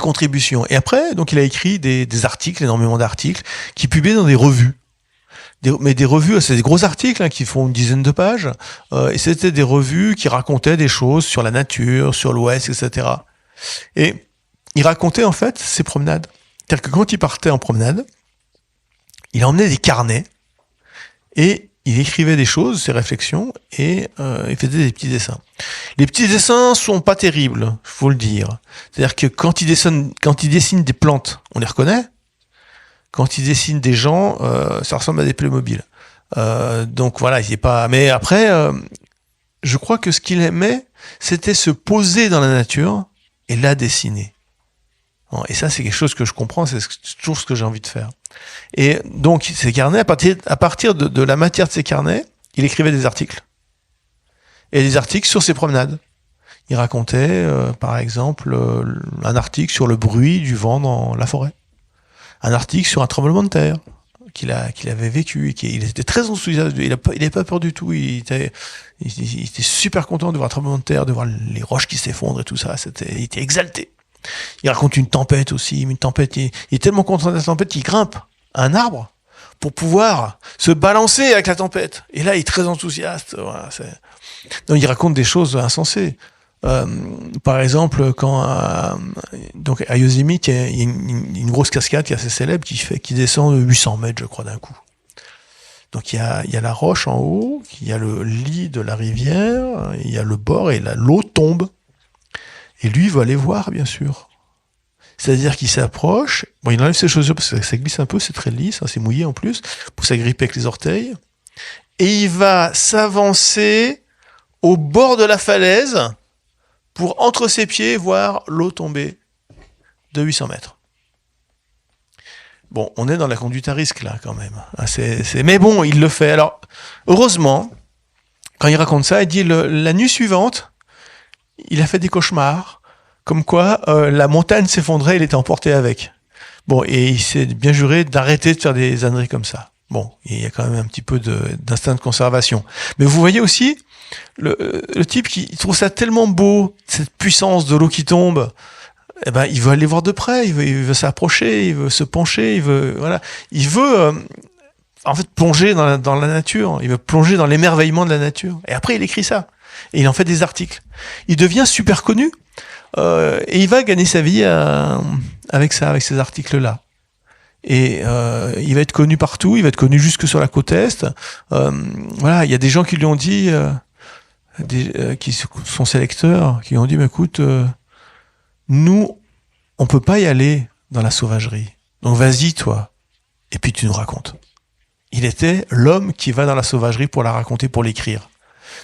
S2: contribution. Et après, donc il a écrit des articles, énormément d'articles, qui publiaient dans des revues. Mais des revues, c'est des gros articles qui font une dizaine de pages, et c'était des revues qui racontaient des choses sur la nature, sur l'Ouest, etc. Et il racontait en fait ses promenades. C'est-à-dire que quand il partait en promenade, il emmenait des carnets, et il écrivait des choses, ses réflexions, et il faisait des petits dessins. Les petits dessins sont pas terribles, faut le dire. C'est-à-dire que quand il dessine des plantes, on les reconnaît. Quand il dessine des gens, ça ressemble à des Playmobil. Donc voilà, il est pas. Mais après, je crois que ce qu'il aimait, c'était se poser dans la nature et la dessiner. Bon, et ça, c'est quelque chose que je comprends. C'est toujours ce que j'ai envie de faire. Et donc, ces carnets, à partir de la matière de ces carnets, il écrivait des articles. Et des articles sur ses promenades. Il racontait, par exemple, un article sur le bruit du vent dans la forêt. Un article sur un tremblement de terre qu'il avait vécu et il était très enthousiaste. Il n'avait pas peur du tout. Il était super content de voir un tremblement de terre, de voir les roches qui s'effondrent et tout ça. Il était exalté. Il raconte une tempête aussi. Une tempête. Il est tellement content de la tempête qu'il grimpe à un arbre pour pouvoir se balancer avec la tempête. Et là, il est très enthousiaste. Voilà, donc, il raconte des choses insensées. Par exemple, quand donc à Yosemite, il y a une grosse cascade qui est assez célèbre qui descend de 800 mètres, je crois, d'un coup. Donc il y a la roche en haut, il y a le lit de la rivière, il y a le bord et l'eau tombe. Et lui, il va aller voir, bien sûr. C'est-à-dire qu'il s'approche. Bon, il enlève ses chaussures parce que ça glisse un peu, c'est très lisse, c'est mouillé en plus, pour s'agripper avec les orteils. Et il va s'avancer au bord de la falaise pour, entre ses pieds, voir l'eau tomber de 800 mètres. Bon, on est dans la conduite à risque, là, quand même. Mais bon, il le fait. Alors, heureusement, quand il raconte ça, il dit la nuit suivante, il a fait des cauchemars, comme quoi la montagne s'effondrait, il était emporté avec. Bon, et il s'est bien juré d'arrêter de faire des âneries comme ça. Bon, il y a quand même un petit peu d'instinct de conservation. Mais vous voyez aussi, le type qui trouve ça tellement beau, cette puissance de l'eau qui tombe, eh ben, il veut aller voir de près, il veut s'approcher, il veut se pencher, il veut en fait plonger dans la nature, il veut plonger dans l'émerveillement de la nature. Et après, il écrit ça. Et il en fait des articles. Il devient super connu, et il va gagner sa vie avec ces articles-là. Et il va être connu partout, il va être connu jusque sur la côte Est. Voilà, il y a des gens qui lui ont dit, qui sont ses lecteurs, qui lui ont dit, mais écoute, nous, on peut pas y aller dans la sauvagerie. Donc vas-y, toi, et puis tu nous racontes. Il était l'homme qui va dans la sauvagerie pour la raconter, pour l'écrire.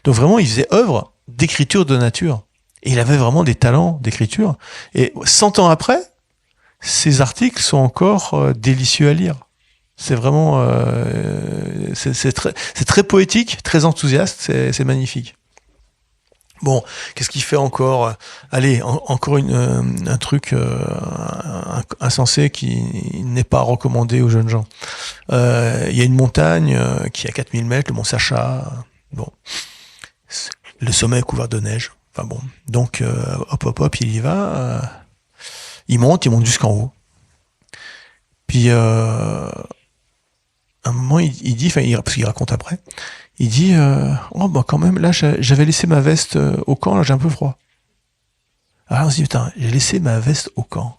S2: Donc vraiment, il faisait œuvre d'écriture de nature. Et il avait vraiment des talents d'écriture. Et 100 ans après, ces articles sont encore délicieux à lire. C'est vraiment, c'est très poétique, très enthousiaste, c'est magnifique. Bon, qu'est-ce qu'il fait encore? Allez, encore un truc insensé qui n'est pas recommandé aux jeunes gens. Il y a une montagne qui est à 4000 mètres, le mont Sacha. Bon, le sommet est couvert de neige. Enfin bon, donc hop, il y va. Il monte jusqu'en haut. Puis à un moment, il dit, parce qu'il raconte après, il dit oh bah quand même là j'avais laissé ma veste au camp, là j'ai un peu froid. Alors on se dit putain, j'ai laissé ma veste au camp.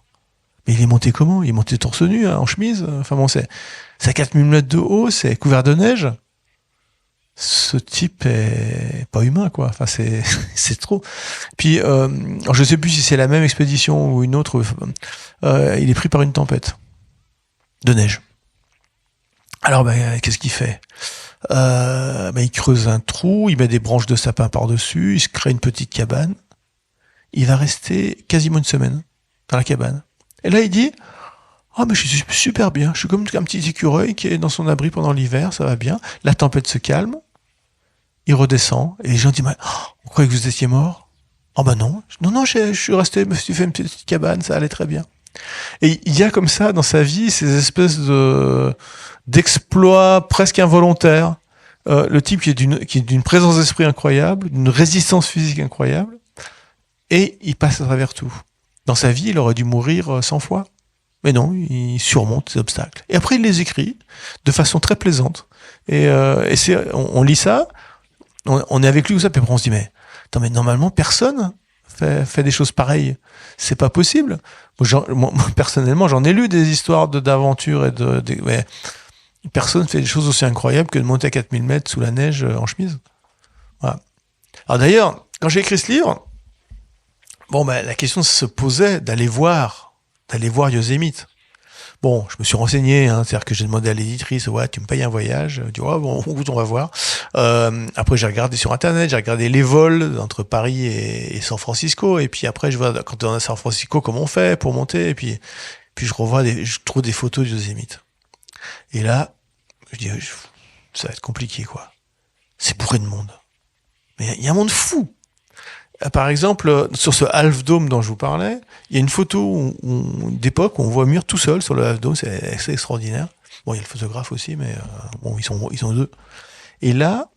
S2: Mais il est monté comment? Il est monté torse nu, en chemise. Enfin bon, c'est à 4000 mètres de haut, c'est couvert de neige. Ce type est pas humain, quoi. Enfin c'est trop. Puis alors je sais plus si c'est la même expédition ou une autre. Il est pris par une tempête de neige. Alors qu'est-ce qu'il fait? Il creuse un trou, il met des branches de sapin par-dessus, il se crée une petite cabane. Il va rester quasiment une semaine dans la cabane. Et là, il dit mais je suis super bien, je suis comme un petit écureuil qui est dans son abri pendant l'hiver, ça va bien. La tempête se calme, il redescend, et les gens disent on croyait que vous étiez mort? Non, je suis resté, je me suis fait une petite cabane, ça allait très bien. Et il y a comme ça dans sa vie ces espèces d'exploits presque involontaires. Le type qui est d'une présence d'esprit incroyable, d'une résistance physique incroyable, et il passe à travers tout. Dans sa vie, il aurait dû mourir 100 fois. Mais non, il surmonte ces obstacles. Et après, il les écrit de façon très plaisante. Et on lit ça, on est avec lui ou ça, puis après on se dit mais normalement personne fait des choses pareilles. C'est pas possible. Moi, personnellement, j'en ai lu des histoires d'aventures mais personne fait des choses aussi incroyables que de monter à 4000 mètres sous la neige en chemise. Voilà. Alors d'ailleurs, quand j'ai écrit ce livre, la question se posait d'aller voir Yosemite. Bon, je me suis renseigné, c'est-à-dire que j'ai demandé à l'éditrice, tu me payes un voyage? Je dis, on va voir. Après, j'ai regardé sur Internet, j'ai regardé les vols entre Paris et San Francisco, et puis après, je vois, quand on est à San Francisco, comment on fait pour monter, et puis je trouve des photos de Yosemite. Et là, je dis, ça va être compliqué, quoi. C'est bourré de monde. Mais il y a un monde fou. Par exemple, sur ce Half Dome dont je vous parlais, il y a une photo d'époque où on voit Muir tout seul sur le Half Dome, c'est extraordinaire. Bon, il y a le photographe aussi, mais ils sont deux. Et là,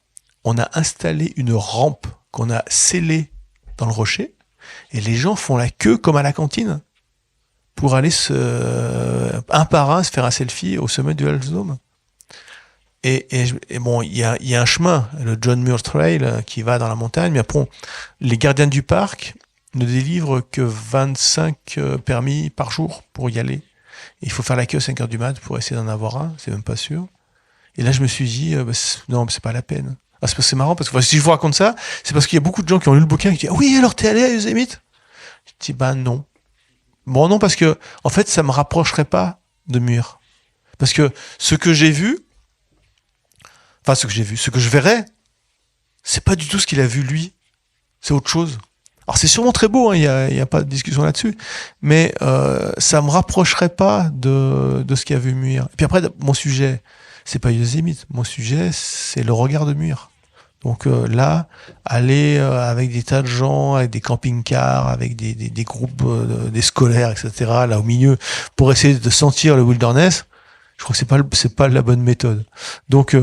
S2: on a installé une rampe qu'on a scellée dans le rocher, et les gens font la queue comme à la cantine pour aller un par un se faire un selfie au sommet du Half Dome. Et bon, il y a un chemin, le John Muir Trail, qui va dans la montagne, mais après, les gardiens du parc ne délivrent que 25 permis par jour pour y aller. Et il faut faire la queue à 5h du mat pour essayer d'en avoir un, c'est même pas sûr. Et là, je me suis dit, non, c'est pas la peine. C'est marrant, parce que si je vous raconte ça, c'est parce qu'il y a beaucoup de gens qui ont lu le bouquin et qui disent, oui, alors t'es allé à Yosemite? Je dis, non. Bon, non, parce que, en fait, ça me rapprocherait pas de Muir. Parce que ce que j'ai vu, ce que je verrais, c'est pas du tout ce qu'il a vu lui. C'est autre chose. Alors c'est sûrement très beau, il y a pas de discussion là-dessus, mais ça me rapprocherait pas de ce qu'a vu Muir. Et puis après, mon sujet, c'est pas Yosemite. Mon sujet, c'est le regard de Muir. Donc là, aller avec des tas de gens, avec des camping-cars, avec des groupes, des scolaires, etc., là au milieu, pour essayer de sentir le wilderness, je crois que c'est pas la bonne méthode. Donc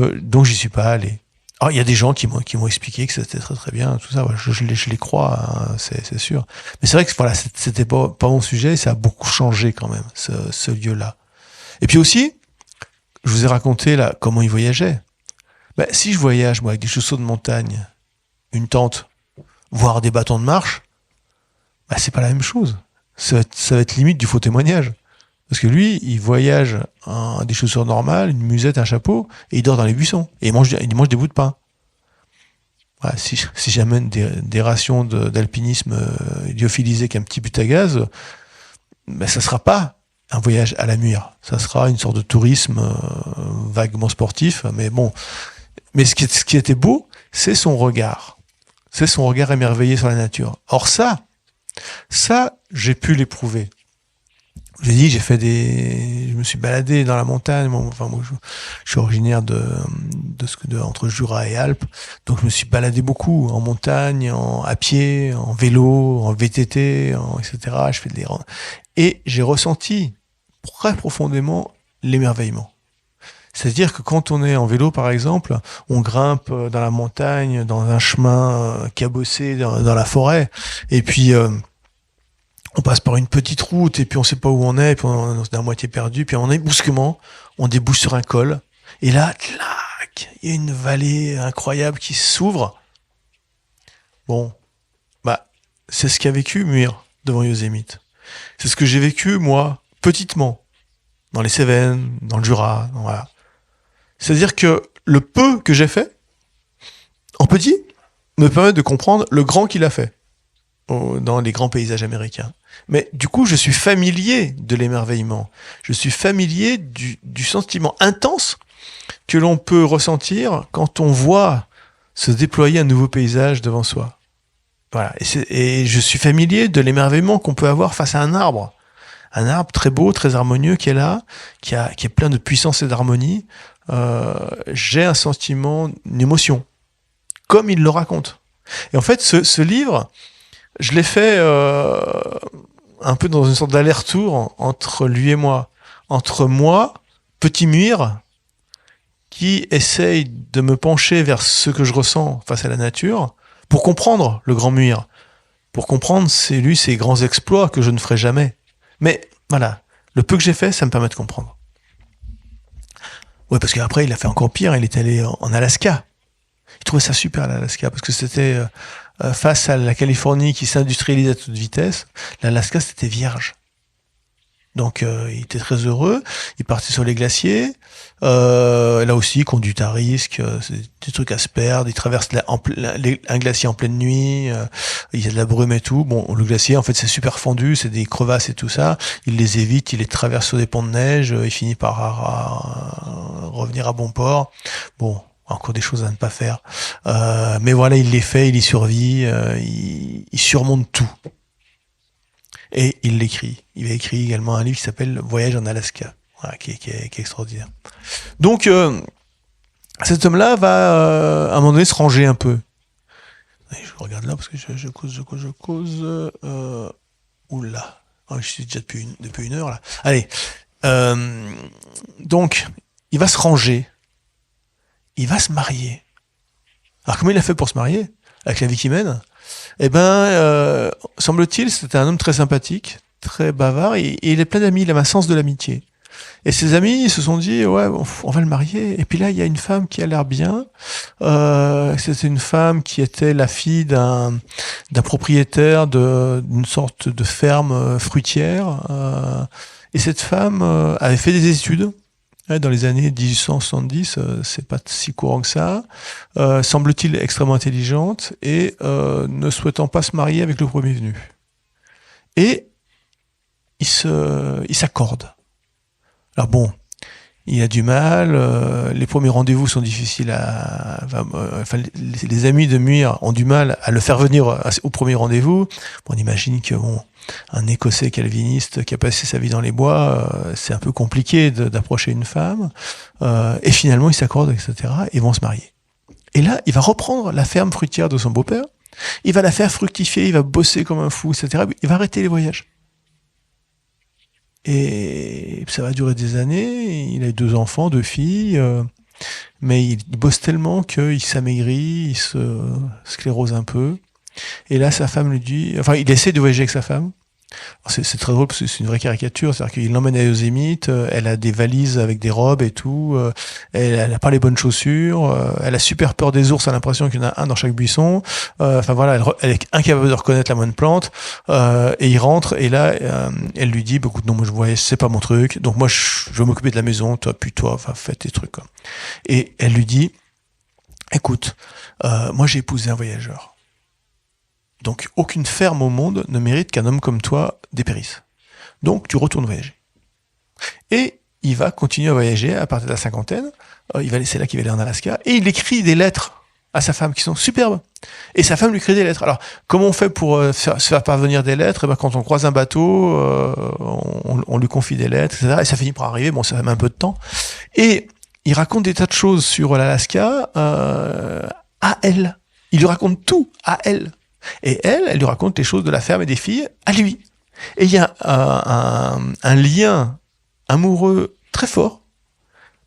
S2: j'y suis pas allé. Alors il y a des gens qui m'ont expliqué que c'était très très bien, tout ça. Je les crois, c'est sûr. Mais c'est vrai que c'était pas mon sujet. Et ça a beaucoup changé quand même ce lieu-là. Et puis aussi, je vous ai raconté là comment il voyageait. Si je voyage moi avec des chaussures de montagne, une tente, voire des bâtons de marche, c'est pas la même chose. Ça va être limite du faux témoignage. Parce que lui, il voyage en des chaussures normales, une musette, un chapeau, et il dort dans les buissons. Et il mange des bouts de pain. Voilà, si j'amène des rations d'alpinisme lyophilisées qu'un petit but à gaz, ça sera pas un voyage à la Muir. Ça sera une sorte de tourisme vaguement sportif. Mais bon. Mais ce qui était beau, c'est son regard. c'est son regard émerveillé sur la nature. Or ça, j'ai pu l'éprouver. J'ai dit, je me suis baladé dans la montagne. Moi, je suis originaire entre Jura et Alpes, donc je me suis baladé beaucoup en montagne, à pied, en vélo, en VTT, etc. Je fais des rangs et j'ai ressenti très profondément l'émerveillement. C'est-à-dire que quand on est en vélo, par exemple, on grimpe dans la montagne, dans un chemin cabossé dans la forêt, et puis on passe par une petite route et puis on sait pas où on est, et puis on est à moitié perdu, puis on est brusquement, on débouche sur un col, et là, clac, il y a une vallée incroyable qui s'ouvre. Bon, c'est ce qu'a vécu Muir devant Yosemite. C'est ce que j'ai vécu, moi, petitement, dans les Cévennes, dans le Jura, voilà. C'est-à-dire que le peu que j'ai fait, en petit, me permet de comprendre le grand qu'il a fait dans les grands paysages américains. Mais du coup, je suis familier de l'émerveillement. Je suis familier du sentiment intense que l'on peut ressentir quand on voit se déployer un nouveau paysage devant soi. Voilà. Et je suis familier de l'émerveillement qu'on peut avoir face à un arbre. Un arbre très beau, très harmonieux qui est là, qui est plein de puissance et d'harmonie. J'ai un sentiment, une émotion, comme il le raconte. Et en fait, ce livre, je l'ai fait un peu dans une sorte d'aller-retour entre lui et moi. Entre moi, petit Muir, qui essaye de me pencher vers ce que je ressens face à la nature, pour comprendre le grand Muir, pour comprendre ses grands exploits que je ne ferai jamais. Mais voilà, le peu que j'ai fait, ça me permet de comprendre. Ouais, parce qu'après, il a fait encore pire, il est allé en Alaska. Il trouvait ça super, l'Alaska, parce que c'était face à la Californie qui s'industrialise à toute vitesse, l'Alaska, c'était vierge. Donc, il était très heureux, il partait sur les glaciers, là aussi, conduite à risque, c'est des trucs à se perdre, il traverse un glacier en pleine nuit, il y a de la brume et tout. Bon, le glacier, en fait, c'est super fendu, c'est des crevasses et tout ça, il les évite, il les traverse sur des ponts de neige, il finit par revenir à bon port. Bon, encore des choses à ne pas faire. Mais voilà, il les fait, il y survit, il surmonte tout. Et il l'écrit. Il a écrit également un livre qui s'appelle Voyage en Alaska, voilà, qui est extraordinaire. Donc, cet homme-là va, à un moment donné, se ranger un peu. Je regarde là parce que je cause. Oula. Oh, je suis déjà depuis une heure là. Allez. Donc, il va se ranger. Il va se marier. Alors, comment il a fait pour se marier avec la vie qu'il mène ? Eh ben, semble-t-il, c'était un homme très sympathique, très bavard, et il est plein d'amis, il a un sens de l'amitié. Et ses amis se sont dit, ouais, on va le marier. Et puis là, il y a une femme qui a l'air bien. C'était une femme qui était la fille d'un propriétaire d'une sorte de ferme fruitière. Et cette femme avait fait des études. Dans les années 1870, c'est pas si courant que ça, semble-t-il extrêmement intelligente et ne souhaitant pas se marier avec le premier venu. Et il s'accorde. Alors bon, il a du mal, les premiers rendez-vous sont difficiles les amis de Muir ont du mal à le faire venir au premier rendez-vous. On imagine que un Écossais calviniste qui a passé sa vie dans les bois, c'est un peu compliqué d'approcher une femme. Et finalement, ils s'accordent, etc. et vont se marier. Et là, il va reprendre la ferme fruitière de son beau-père. Il va la faire fructifier, il va bosser comme un fou, etc. Il va arrêter les voyages. Et ça va durer des années. Il a 2 enfants, 2 filles. Mais il bosse tellement qu'il s'amaigrit, il se sclérose un peu. Et là, sa femme lui dit... Enfin, il essaie de voyager avec sa femme. C'est très drôle parce que c'est une vraie caricature. C'est-à-dire qu'il l'emmène à Yosemite, elle a des valises avec des robes et tout, elle n'a pas les bonnes chaussures, elle a super peur des ours, elle a l'impression qu'il y en a un dans chaque buisson. Enfin voilà, elle est incapable de reconnaître la moindre plante. Et il rentre et là, elle lui dit, bah, écoute, non, moi je voyage, c'est pas mon truc. Donc moi, je vais m'occuper de la maison, toi, enfin, fais tes trucs, quoi. Et elle lui dit, écoute, moi j'ai épousé un voyageur. Donc, aucune ferme au monde ne mérite qu'un homme comme toi dépérisse. Donc, tu retournes voyager. Et il va continuer à voyager à partir de la cinquantaine. C'est là qu'il va aller en Alaska. Et il écrit des lettres à sa femme qui sont superbes. Et sa femme lui crée des lettres. Alors, comment on fait pour se faire parvenir des lettres? Quand on croise un bateau, on lui confie des lettres, etc. Et ça finit par arriver. Bon, ça met un peu de temps. Et il raconte des tas de choses sur l'Alaska à elle. Il lui raconte tout à elle. Et elle lui raconte les choses de la ferme et des filles à lui. Et il y a un lien amoureux très fort,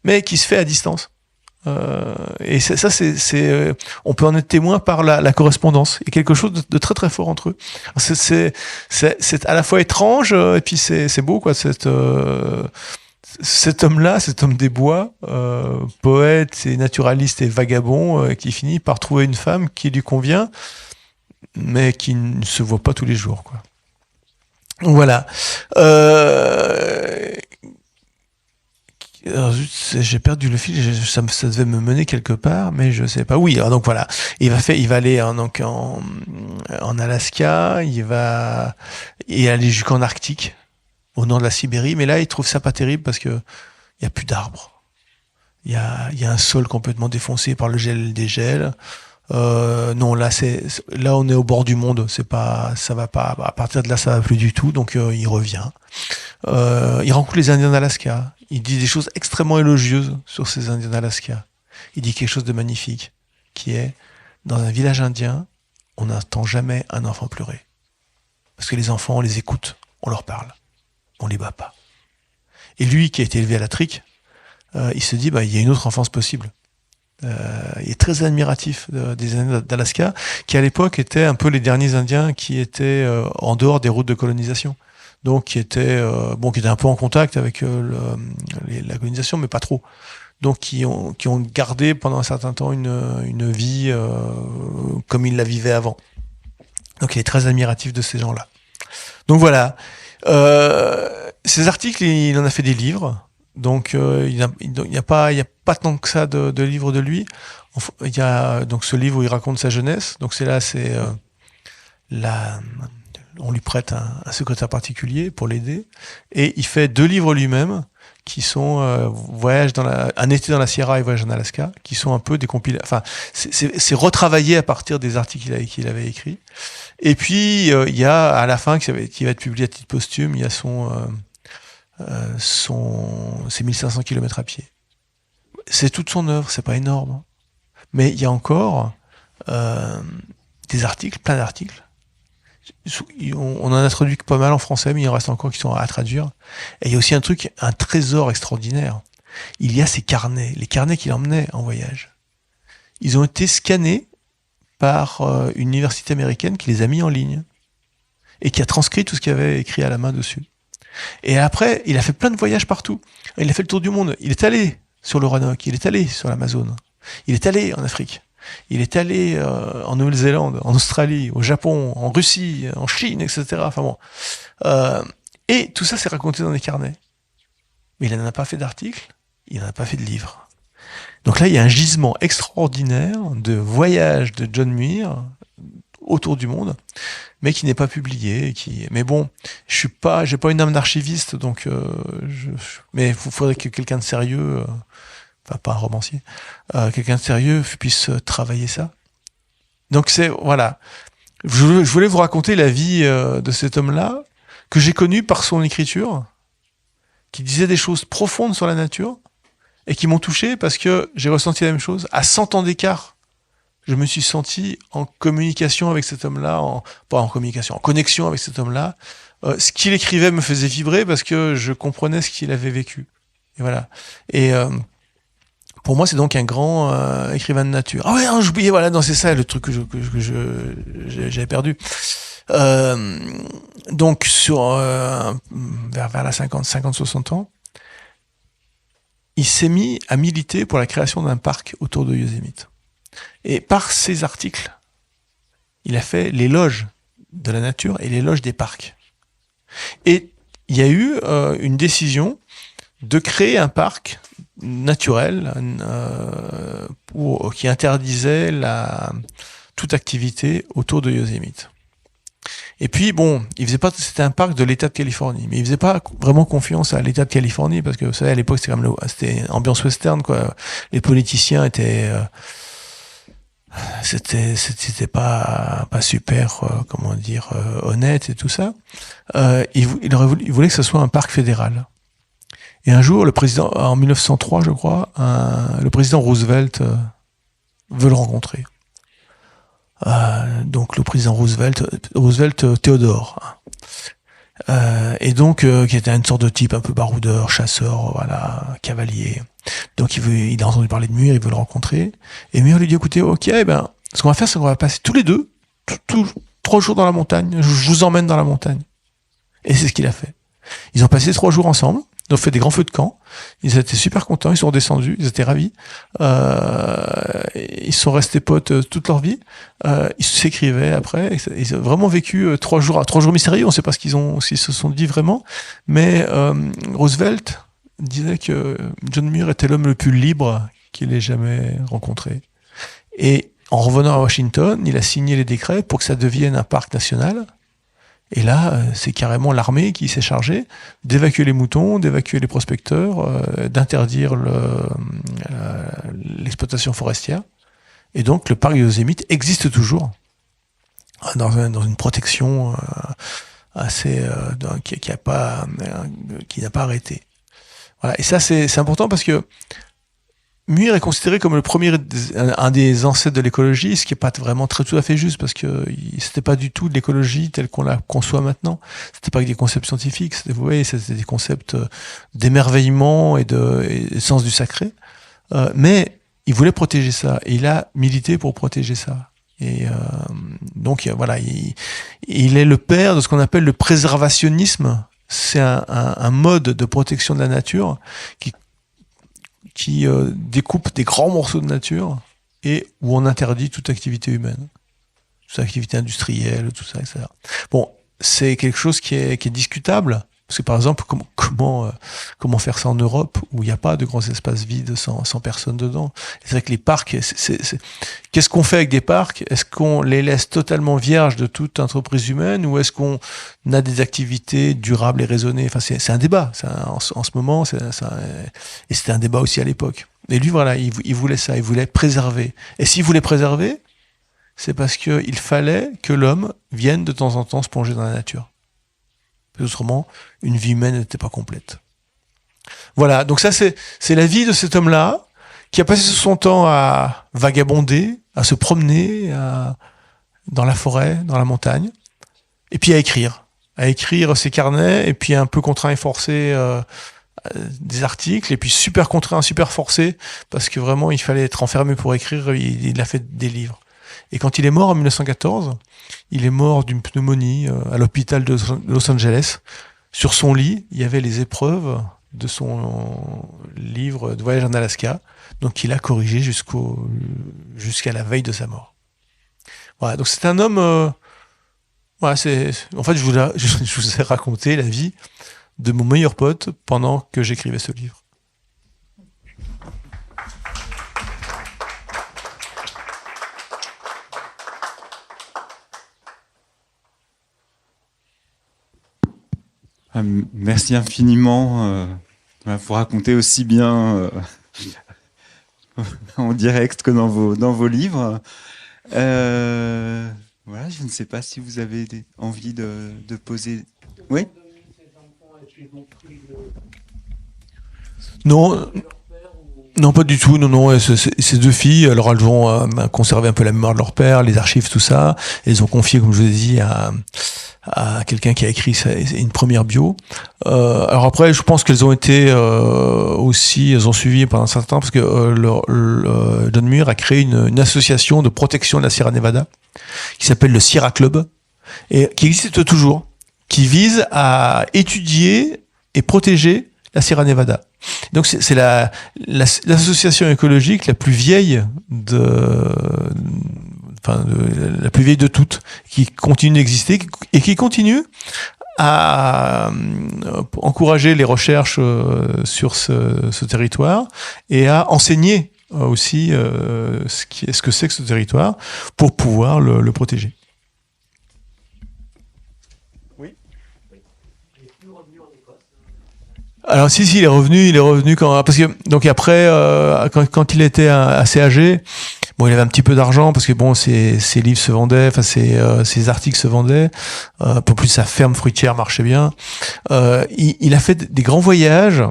S2: mais qui se fait à distance. Et ça, on peut en être témoin par la correspondance. Il y a quelque chose de très très fort entre eux. C'est à la fois étrange et puis c'est beau, quoi. Cet homme-là, cet homme des bois, poète et naturaliste et vagabond, qui finit par trouver une femme qui lui convient, mais qui ne se voit pas tous les jours, quoi. Donc voilà. J'ai perdu le fil, ça devait me mener quelque part, mais je sais pas. Oui, alors donc voilà, il va aller en Alaska, il va aller jusqu'en Arctique, au nord de la Sibérie, mais là il trouve ça pas terrible parce que il y a plus d'arbres, il y a un sol complètement défoncé par le gel des gels. Non, là on est au bord du monde, ça va pas. À partir de là, ça va plus du tout, donc il revient. Il rencontre les Indiens d'Alaska. Il dit des choses extrêmement élogieuses sur ces Indiens d'Alaska. Il dit quelque chose de magnifique, qui est, dans un village indien, on n'entend jamais un enfant pleurer. Parce que les enfants, on les écoute, on leur parle, on les bat pas. Et lui, qui a été élevé à la trique, il se dit, il y a une autre enfance possible. Il est très admiratif des Indiens d'Alaska, qui à l'époque étaient un peu les derniers Indiens qui étaient en dehors des routes de colonisation. Donc qui étaient un peu en contact avec la colonisation, mais pas trop. Donc qui ont gardé pendant un certain temps une vie comme ils la vivaient avant. Donc il est très admiratif de ces gens-là. Donc voilà. Ces articles, il en a fait des livres. Donc il y a pas tant que ça de livres de lui. Il y a donc ce livre où il raconte sa jeunesse. Donc on lui prête un secrétaire particulier pour l'aider, et il fait 2 livres lui-même qui sont un été dans la Sierra et voyage en Alaska, qui sont un peu des compilations. Enfin, c'est retravaillé à partir des articles qu'il avait écrits. Et puis il y a à la fin qui va être publié à titre posthume, il y a ses 1500 km à pied. C'est toute son œuvre, c'est pas énorme, mais il y a encore des articles, plein d'articles. On en a traduit pas mal en français, mais il en reste encore qui sont à traduire. Et il y a aussi un trésor extraordinaire. Il y a ces carnets, les carnets qu'il emmenait en voyage. Ils ont été scannés par une université américaine qui les a mis en ligne et qui a transcrit tout ce qu'il avait écrit à la main dessus. Et après, il a fait plein de voyages partout. Il a fait le tour du monde. Il est allé sur le Roanoke, il est allé sur l'Amazone, il est allé en Afrique. Il est allé en Nouvelle-Zélande, en Australie, au Japon, en Russie, en Chine, etc. Enfin bon. Et tout ça, c'est raconté dans des carnets. Mais il n'en a pas fait d'articles, il n'en a pas fait de livres. Donc là, il y a un gisement extraordinaire de voyages de John Muir autour du monde, mais qui n'est pas publié. Mais bon, j'ai pas une âme d'archiviste, donc mais il faudrait que quelqu'un de sérieux... Enfin, pas un romancier, quelqu'un de sérieux puisse travailler ça. Donc voilà. Je voulais vous raconter la vie de cet homme-là, que j'ai connu par son écriture, qui disait des choses profondes sur la nature, et qui m'ont touché parce que j'ai ressenti la même chose. À 100 ans d'écart, je me suis senti en communication avec cet homme-là, en connexion avec cet homme-là. Ce qu'il écrivait me faisait vibrer parce que je comprenais ce qu'il avait vécu. Et voilà. Et pour moi, c'est donc un grand écrivain de nature. Ah ouais, non, j'oubliais, voilà, non, c'est ça le truc que j'avais perdu. Donc vers la 60 ans, il s'est mis à militer pour la création d'un parc autour de Yosemite. Et par ses articles, il a fait l'éloge de la nature et l'éloge des parcs. Et il y a eu une décision de créer un parc naturel qui interdisait toute activité autour de Yosemite. Et puis bon, c'était un parc de l'État de Californie, mais il faisait pas vraiment confiance à l'État de Californie parce que vous savez, à l'époque c'était ambiance western, quoi. Les politiciens étaient c'était pas super, comment dire, honnête et tout ça. Il voulait que ce soit un parc fédéral. Et un jour, le président, en 1903, je crois, le président Roosevelt veut le rencontrer. Donc le président Roosevelt Théodore. Et donc, qui était une sorte de type un peu baroudeur, chasseur, voilà, cavalier. Donc il a entendu parler de Muir, il veut le rencontrer. Et Muir lui dit, écoutez, ok, ben, ce qu'on va faire, c'est qu'on va passer tous les deux, 3 jours dans la montagne. Je vous emmène dans la montagne. Et c'est ce qu'il a fait. Ils ont passé 3 jours ensemble. Ils ont fait des grands feux de camp. Ils étaient super contents. Ils sont redescendus. Ils étaient ravis. Ils sont restés potes toute leur vie. Ils s'écrivaient après. Ils ont vraiment vécu 3 jours mystérieux. On ne sait pas s'ils se sont dit vraiment. Mais Roosevelt disait que John Muir était l'homme le plus libre qu'il ait jamais rencontré. Et en revenant à Washington, il a signé les décrets pour que ça devienne un parc national. Et là, c'est carrément l'armée qui s'est chargée d'évacuer les moutons, d'évacuer les prospecteurs, d'interdire l'exploitation forestière. Et donc, le parc de Yosemite existe toujours dans une protection assez qui n'a pas arrêté. Voilà. Et ça, c'est important parce que Muir est considéré comme un des ancêtres de l'écologie, ce qui n'est pas vraiment tout à fait juste, parce que c'était pas du tout de l'écologie telle qu'on la conçoit maintenant. C'était pas que des concepts scientifiques, c'était des concepts d'émerveillement et de sens du sacré. Mais il voulait protéger ça, et il a milité pour protéger ça. Et donc voilà, il est le père de ce qu'on appelle le préservationnisme. C'est un mode de protection de la nature qui découpe des grands morceaux de nature et où on interdit toute activité humaine, toute activité industrielle, tout ça, etc. Bon, c'est quelque chose qui est discutable, parce que par exemple, comment faire ça en Europe, où il n'y a pas de grands espaces vides sans personne dedans. Et c'est vrai que les parcs, qu'est-ce qu'on fait avec des parcs? Est-ce qu'on les laisse totalement vierges de toute entreprise humaine, ou est-ce qu'on a des activités durables et raisonnées? Enfin, c'est un débat. En ce moment, et c'était un débat aussi à l'époque. Et lui, voilà, il voulait ça, il voulait préserver. Et s'il voulait préserver, c'est parce qu'il fallait que l'homme vienne de temps en temps se plonger dans la nature. Autrement, une vie humaine n'était pas complète. Voilà, donc ça c'est la vie de cet homme-là, qui a passé son temps à vagabonder, à se promener dans la forêt, dans la montagne, et puis à écrire ses carnets, et puis un peu contraint et forcé des articles, et puis super contraint, super forcé, parce que vraiment il fallait être enfermé pour écrire. Il a fait des livres. Et quand il est mort en 1914, il est mort d'une pneumonie à l'hôpital de Los Angeles. Sur son lit, il y avait les épreuves de son livre de voyage en Alaska, donc il a corrigé jusqu'à la veille de sa mort. Voilà, donc c'est un homme... voilà, en fait, je vous ai raconté la vie de mon meilleur pote pendant que j'écrivais ce livre.
S3: Merci infiniment pour raconter aussi bien en direct que dans vos livres. Voilà, je ne sais pas si vous avez envie de poser... Oui ?
S2: Non, pas du tout. Non. Ces 2 filles, alors elles vont conserver un peu la mémoire de leur père, les archives, tout ça. Elles ont confié, comme je vous ai dit, à quelqu'un qui a écrit une première bio. Alors après, je pense qu'elles ont été elles ont suivi pendant un certain temps, parce que John Muir a créé une association de protection de la Sierra Nevada qui s'appelle le Sierra Club, et qui existe toujours, qui vise à étudier et protéger la Sierra Nevada. Donc c'est l'association écologique la plus vieille la plus vieille de toutes, qui continue d'exister et qui continue à encourager les recherches sur ce territoire, et à enseigner aussi ce que c'est que ce territoire, pour pouvoir le protéger. Oui. Alors si, il est revenu parce que donc après quand il était assez âgé, Bon, il avait un petit peu d'argent parce que bon, ses livres se vendaient, enfin ses articles se vendaient. Pour plus, sa ferme fruitière marchait bien. Il a fait des grands voyages.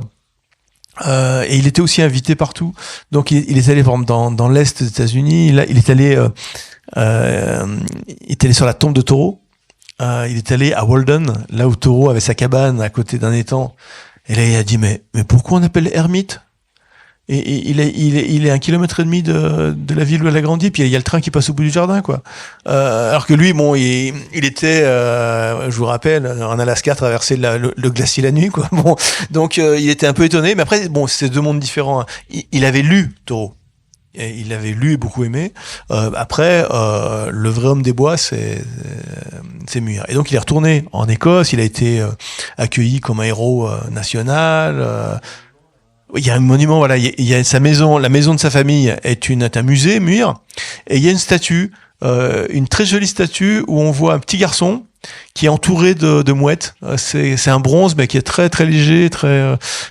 S2: Et il était aussi invité partout. Donc il est allé par exemple dans l'est des États-Unis. Il est allé sur la tombe de Thoreau. Il est allé à Walden, là où Thoreau avait sa cabane à côté d'un étang. Et là il a dit mais pourquoi on appelle ermite? Et il est 1,5 kilomètre de la ville où elle a grandi, puis il y a le train qui passe au bout du jardin, quoi. Alors que lui, bon, il était, je vous rappelle, en Alaska, traverser le glacier la nuit, quoi. Bon, donc il était un peu étonné, mais après, bon, c'est deux mondes différents. Hein. Il avait lu Thoreau. Et il l'avait lu et beaucoup aimé. Après, le vrai homme des bois, c'est Muir. Et donc il est retourné en Écosse. Il a été accueilli comme un héros national. Il y a un monument, voilà, il y a sa maison, la maison de sa famille est un musée, Muir, et il y a une statue, une très jolie statue où on voit un petit garçon qui est entouré de mouettes. C'est un bronze, mais qui est très très léger,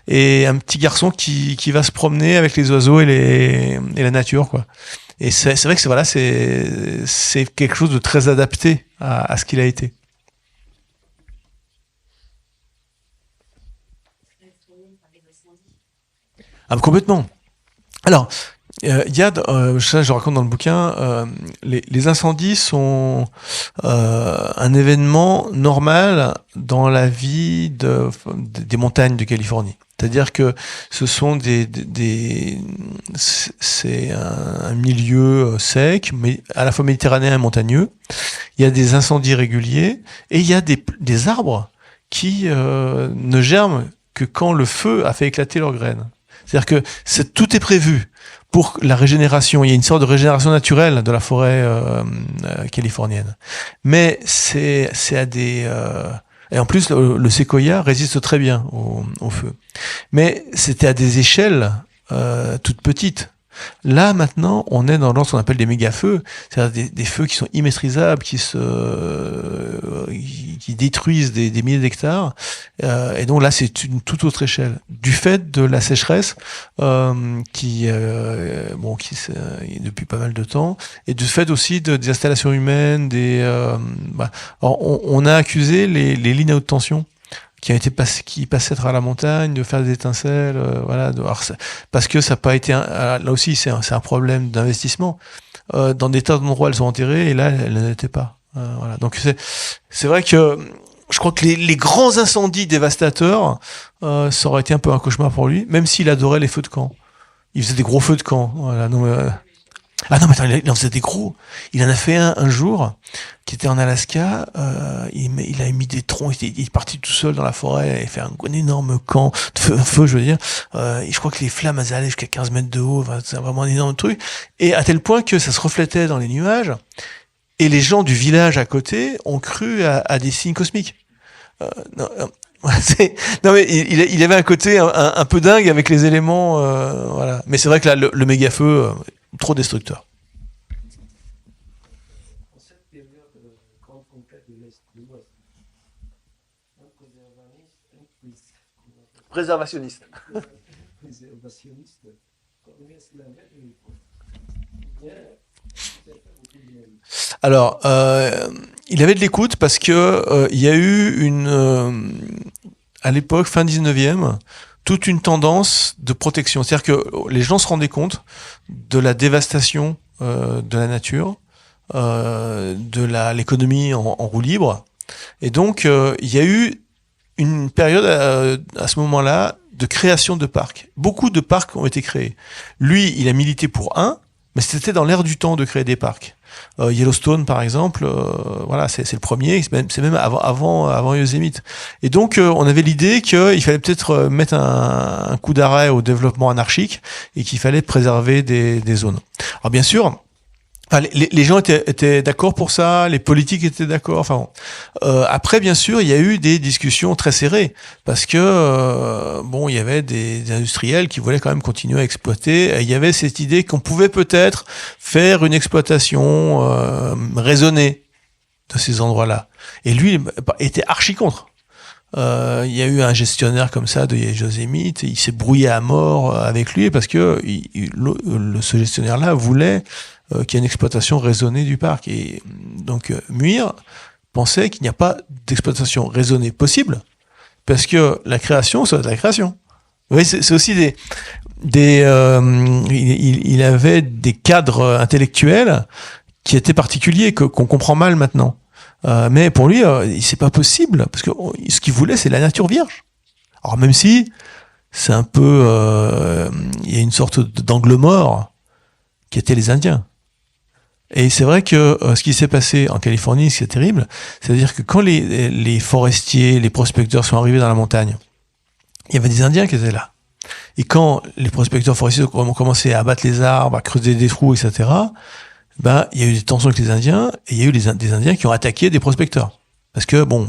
S2: et un petit garçon qui va se promener avec les oiseaux et la nature, quoi. Et c'est vrai que c'est quelque chose de très adapté à ce qu'il a été. Ah, complètement. Alors, il y a, ça je raconte dans le bouquin, les incendies sont un événement normal dans la vie des montagnes de Californie. C'est-à-dire que ce sont c'est un milieu sec, mais à la fois méditerranéen et montagneux. Il y a des incendies réguliers et il y a des arbres qui ne germent que quand le feu a fait éclater leurs graines. C'est-à-dire que tout est prévu pour la régénération. Il y a une sorte de régénération naturelle de la forêt californienne. Mais c'est à des... Et en plus, le séquoia résiste très bien au feu. Mais c'était à des échelles toutes petites. Là, maintenant, on est dans ce qu'on appelle des méga-feux, c'est-à-dire des feux qui sont immaîtrisables, qui détruisent des milliers d'hectares. Et donc là, c'est une toute autre échelle. Du fait de la sécheresse, qui depuis pas mal de temps, et du fait aussi des installations humaines, alors on a accusé les lignes à haute tension qui passaient à travers la montagne, de faire des étincelles, voilà. Parce que ça n'a pas été, là aussi, c'est un problème d'investissement. Dans des tas d'endroits, elles sont enterrées, et là, elles n'étaient pas. Voilà. Donc c'est vrai que je crois que les grands incendies dévastateurs, ça aurait été un peu un cauchemar pour lui, même s'il adorait les feux de camp. Il faisait des gros feux de camp. Voilà. Ah non, mais attends, il en faisait des gros. Il en a fait un jour, qui était en Alaska. Il a mis des troncs. Il est parti tout seul dans la forêt et fait un énorme camp de feu, je veux dire. Et je crois que les flammes elles allaient jusqu'à 15 mètres de haut. Enfin, c'est vraiment un énorme truc. Et à tel point que ça se reflétait dans les nuages. Et les gens du village à côté ont cru à des signes cosmiques. Non mais il avait un côté un peu dingue avec les éléments, voilà. Mais c'est vrai que là, le méga feu, trop destructeur. Préservationniste. Alors, il avait de l'écoute parce que il y a eu à l'époque, fin 19e, toute une tendance de protection. C'est-à-dire que les gens se rendaient compte de la dévastation de la nature, de l'économie en roue libre. Et donc, il y a eu une période à ce moment-là de création de parcs. Beaucoup de parcs ont été créés. Lui, il a milité pour mais c'était dans l'air du temps de créer des parcs. Yellowstone, par exemple, voilà, c'est le premier, c'est même avant Yosemite. Et donc, on avait l'idée qu'il fallait peut-être mettre un coup d'arrêt au développement anarchique et qu'il fallait préserver des zones. Alors bien sûr, les gens étaient d'accord pour ça, les politiques étaient d'accord. Enfin bon. Après, bien sûr, il y a eu des discussions très serrées parce que il y avait des industriels qui voulaient quand même continuer à exploiter. Et il y avait cette idée qu'on pouvait peut-être faire une exploitation raisonnée de ces endroits-là. Et lui était archi contre. Il y a eu un gestionnaire comme ça de Yosemite, il s'est brouillé à mort avec lui parce que ce gestionnaire-là voulait qu'il y a une exploitation raisonnée du parc. Et donc Muir pensait qu'il n'y a pas d'exploitation raisonnée possible, parce que la création, ça va être la création. Vous voyez, c'est aussi il avait des cadres intellectuels qui étaient particuliers, qu'on comprend mal maintenant. Mais pour lui, c'est pas possible, parce que ce qu'il voulait, c'est la nature vierge. Alors même si c'est un peu, il y a une sorte d'angle mort qui étaient les Indiens. Et c'est vrai que ce qui s'est passé en Californie, c'est terrible, c'est-à-dire que quand les forestiers, les prospecteurs sont arrivés dans la montagne, il y avait des Indiens qui étaient là. Et quand les prospecteurs forestiers ont commencé à abattre les arbres, à creuser des trous, etc., ben, il y a eu des tensions avec les Indiens, et il y a eu des Indiens qui ont attaqué des prospecteurs. Parce que, bon,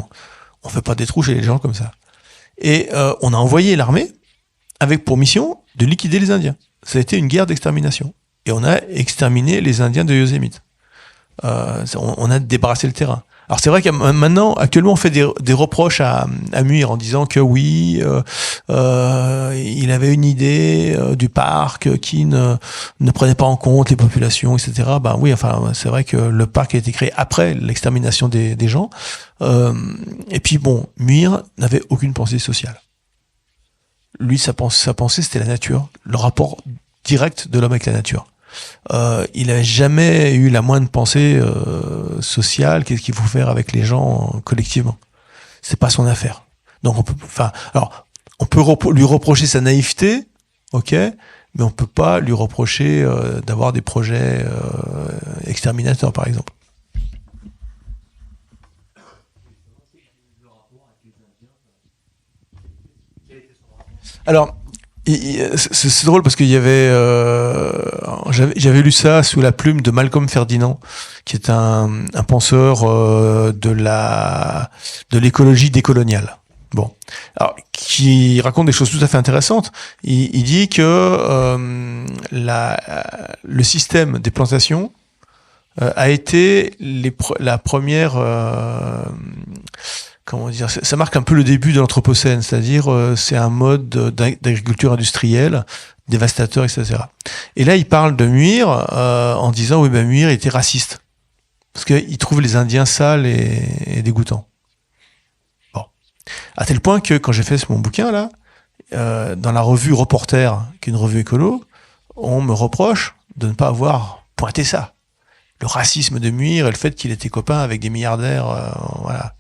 S2: on fait pas des trous chez les gens comme ça. Et on a envoyé l'armée avec pour mission de liquider les Indiens. Ça a été une guerre d'extermination. Et on a exterminé les Indiens de Yosemite. On a débarrassé le terrain. Alors c'est vrai que maintenant, actuellement, on fait des reproches à Muir en disant que oui, il avait une idée du parc qui ne prenait pas en compte les populations, etc. Ben oui, enfin, c'est vrai que le parc a été créé après l'extermination des gens. Et puis bon, Muir n'avait aucune pensée sociale. Lui, sa pensée, c'était la nature, le rapport direct de l'homme avec la nature. Il n'a jamais eu la moindre pensée sociale. Qu'est-ce qu'il faut faire avec les gens collectivement? C'est pas son affaire. Donc on peut lui reprocher sa naïveté, ok, mais on peut pas lui reprocher d'avoir des projets exterminateurs, par exemple. Alors, c'est drôle parce qu'il y avait, j'avais lu ça sous la plume de Malcolm Ferdinand, qui est un penseur de l'écologie décoloniale. Bon, alors qui raconte des choses tout à fait intéressantes. Il dit que le système des plantations a été la première. Comment dire, ça marque un peu le début de l'Anthropocène, c'est-à-dire c'est un mode d'agriculture industrielle dévastateur, etc. Et là, il parle de Muir en disant oui, ben Muir était raciste parce qu'il trouve les Indiens sales et dégoûtants. Bon, à tel point que quand j'ai fait mon bouquin là, dans la revue Reporter, qui est une revue écolo, on me reproche de ne pas avoir pointé ça, le racisme de Muir et le fait qu'il était copain avec des milliardaires, voilà.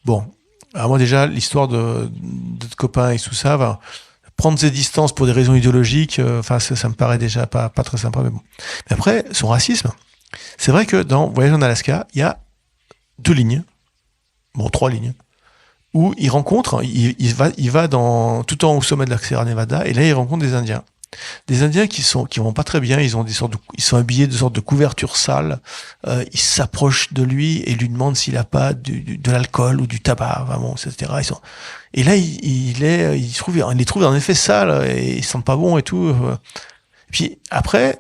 S2: Bon, alors moi déjà, l'histoire de copains et tout ça, va prendre ses distances pour des raisons idéologiques, ça me paraît déjà pas très sympa, mais bon. Mais après, son racisme, c'est vrai que dans Voyage en Alaska, il y a 2 lignes, bon 3 lignes, où il rencontre, il va tout en haut au sommet de la Sierra Nevada, et là il rencontre des Indiens. Des Indiens qui vont pas très bien, ils sont habillés de sortes de couvertures sales, ils s'approchent de lui et lui demandent s'il a pas de l'alcool ou du tabac, vraiment, etc. Et là, il les trouve en effet sales et ils sentent pas bon et tout. Puis après,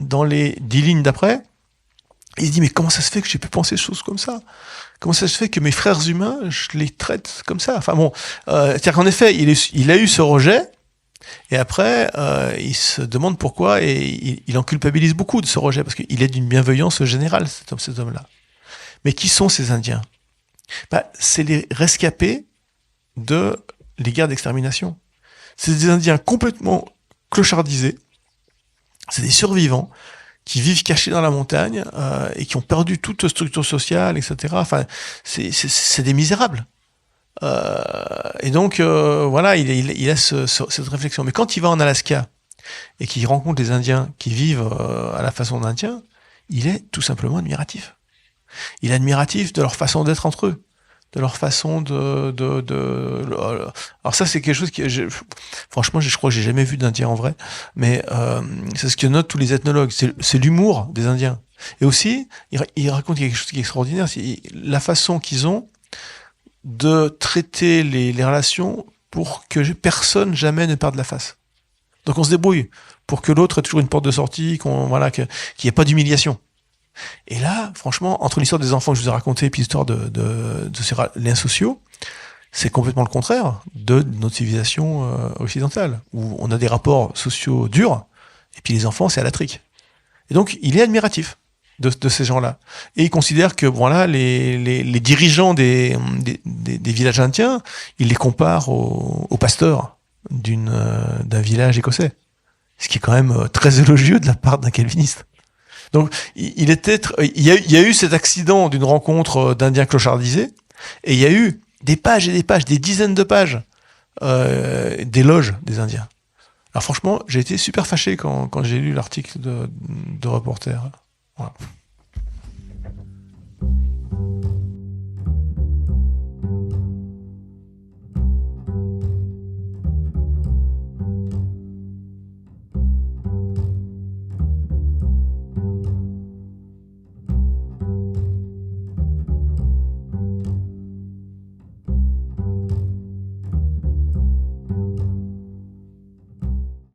S2: dans les 10 lignes d'après, il se dit, mais comment ça se fait que j'ai pu penser des choses comme ça? Comment ça se fait que mes frères humains, je les traite comme ça? Enfin bon, c'est-à-dire qu'en effet, il a eu ce rejet. Et après, il se demande pourquoi et il en culpabilise beaucoup de ce rejet parce qu'il est d'une bienveillance générale, cet homme-là. Mais qui sont ces Indiens? C'est les rescapés de les guerres d'extermination. C'est des Indiens complètement clochardisés. C'est des survivants qui vivent cachés dans la montagne et qui ont perdu toute structure sociale, etc. Enfin, c'est des misérables. Et donc voilà, il a cette réflexion. Mais quand il va en Alaska et qu'il rencontre les Indiens qui vivent à la façon d'Indiens, il est tout simplement admiratif. Il est admiratif de leur façon d'être entre eux, de leur façon alors ça c'est quelque chose franchement je crois que j'ai jamais vu d'Indiens en vrai, mais c'est ce que notent tous les ethnologues, c'est l'humour des Indiens. Et aussi il raconte quelque chose qui est extraordinaire, c'est la façon qu'ils ont de traiter les relations pour que personne jamais ne perde la face. Donc on se débrouille pour que l'autre ait toujours une porte de sortie, qu'il n'y ait pas d'humiliation. Et là, franchement, entre l'histoire des enfants que je vous ai raconté et puis l'histoire de ces liens sociaux, c'est complètement le contraire de notre civilisation occidentale, où on a des rapports sociaux durs, et puis les enfants, c'est à la trique. Et donc, il est admiratif de ces gens-là. Et il considère que voilà, les dirigeants des villages indiens, il les compare aux pasteurs d'un village écossais. Ce qui est quand même très élogieux de la part d'un calviniste. Donc, il y a eu cet accident d'une rencontre d'Indiens clochardisés, et il y a eu des pages et des pages, des dizaines de pages d'éloges des Indiens. Alors franchement, j'ai été super fâché quand j'ai lu l'article de Reporter. Voilà.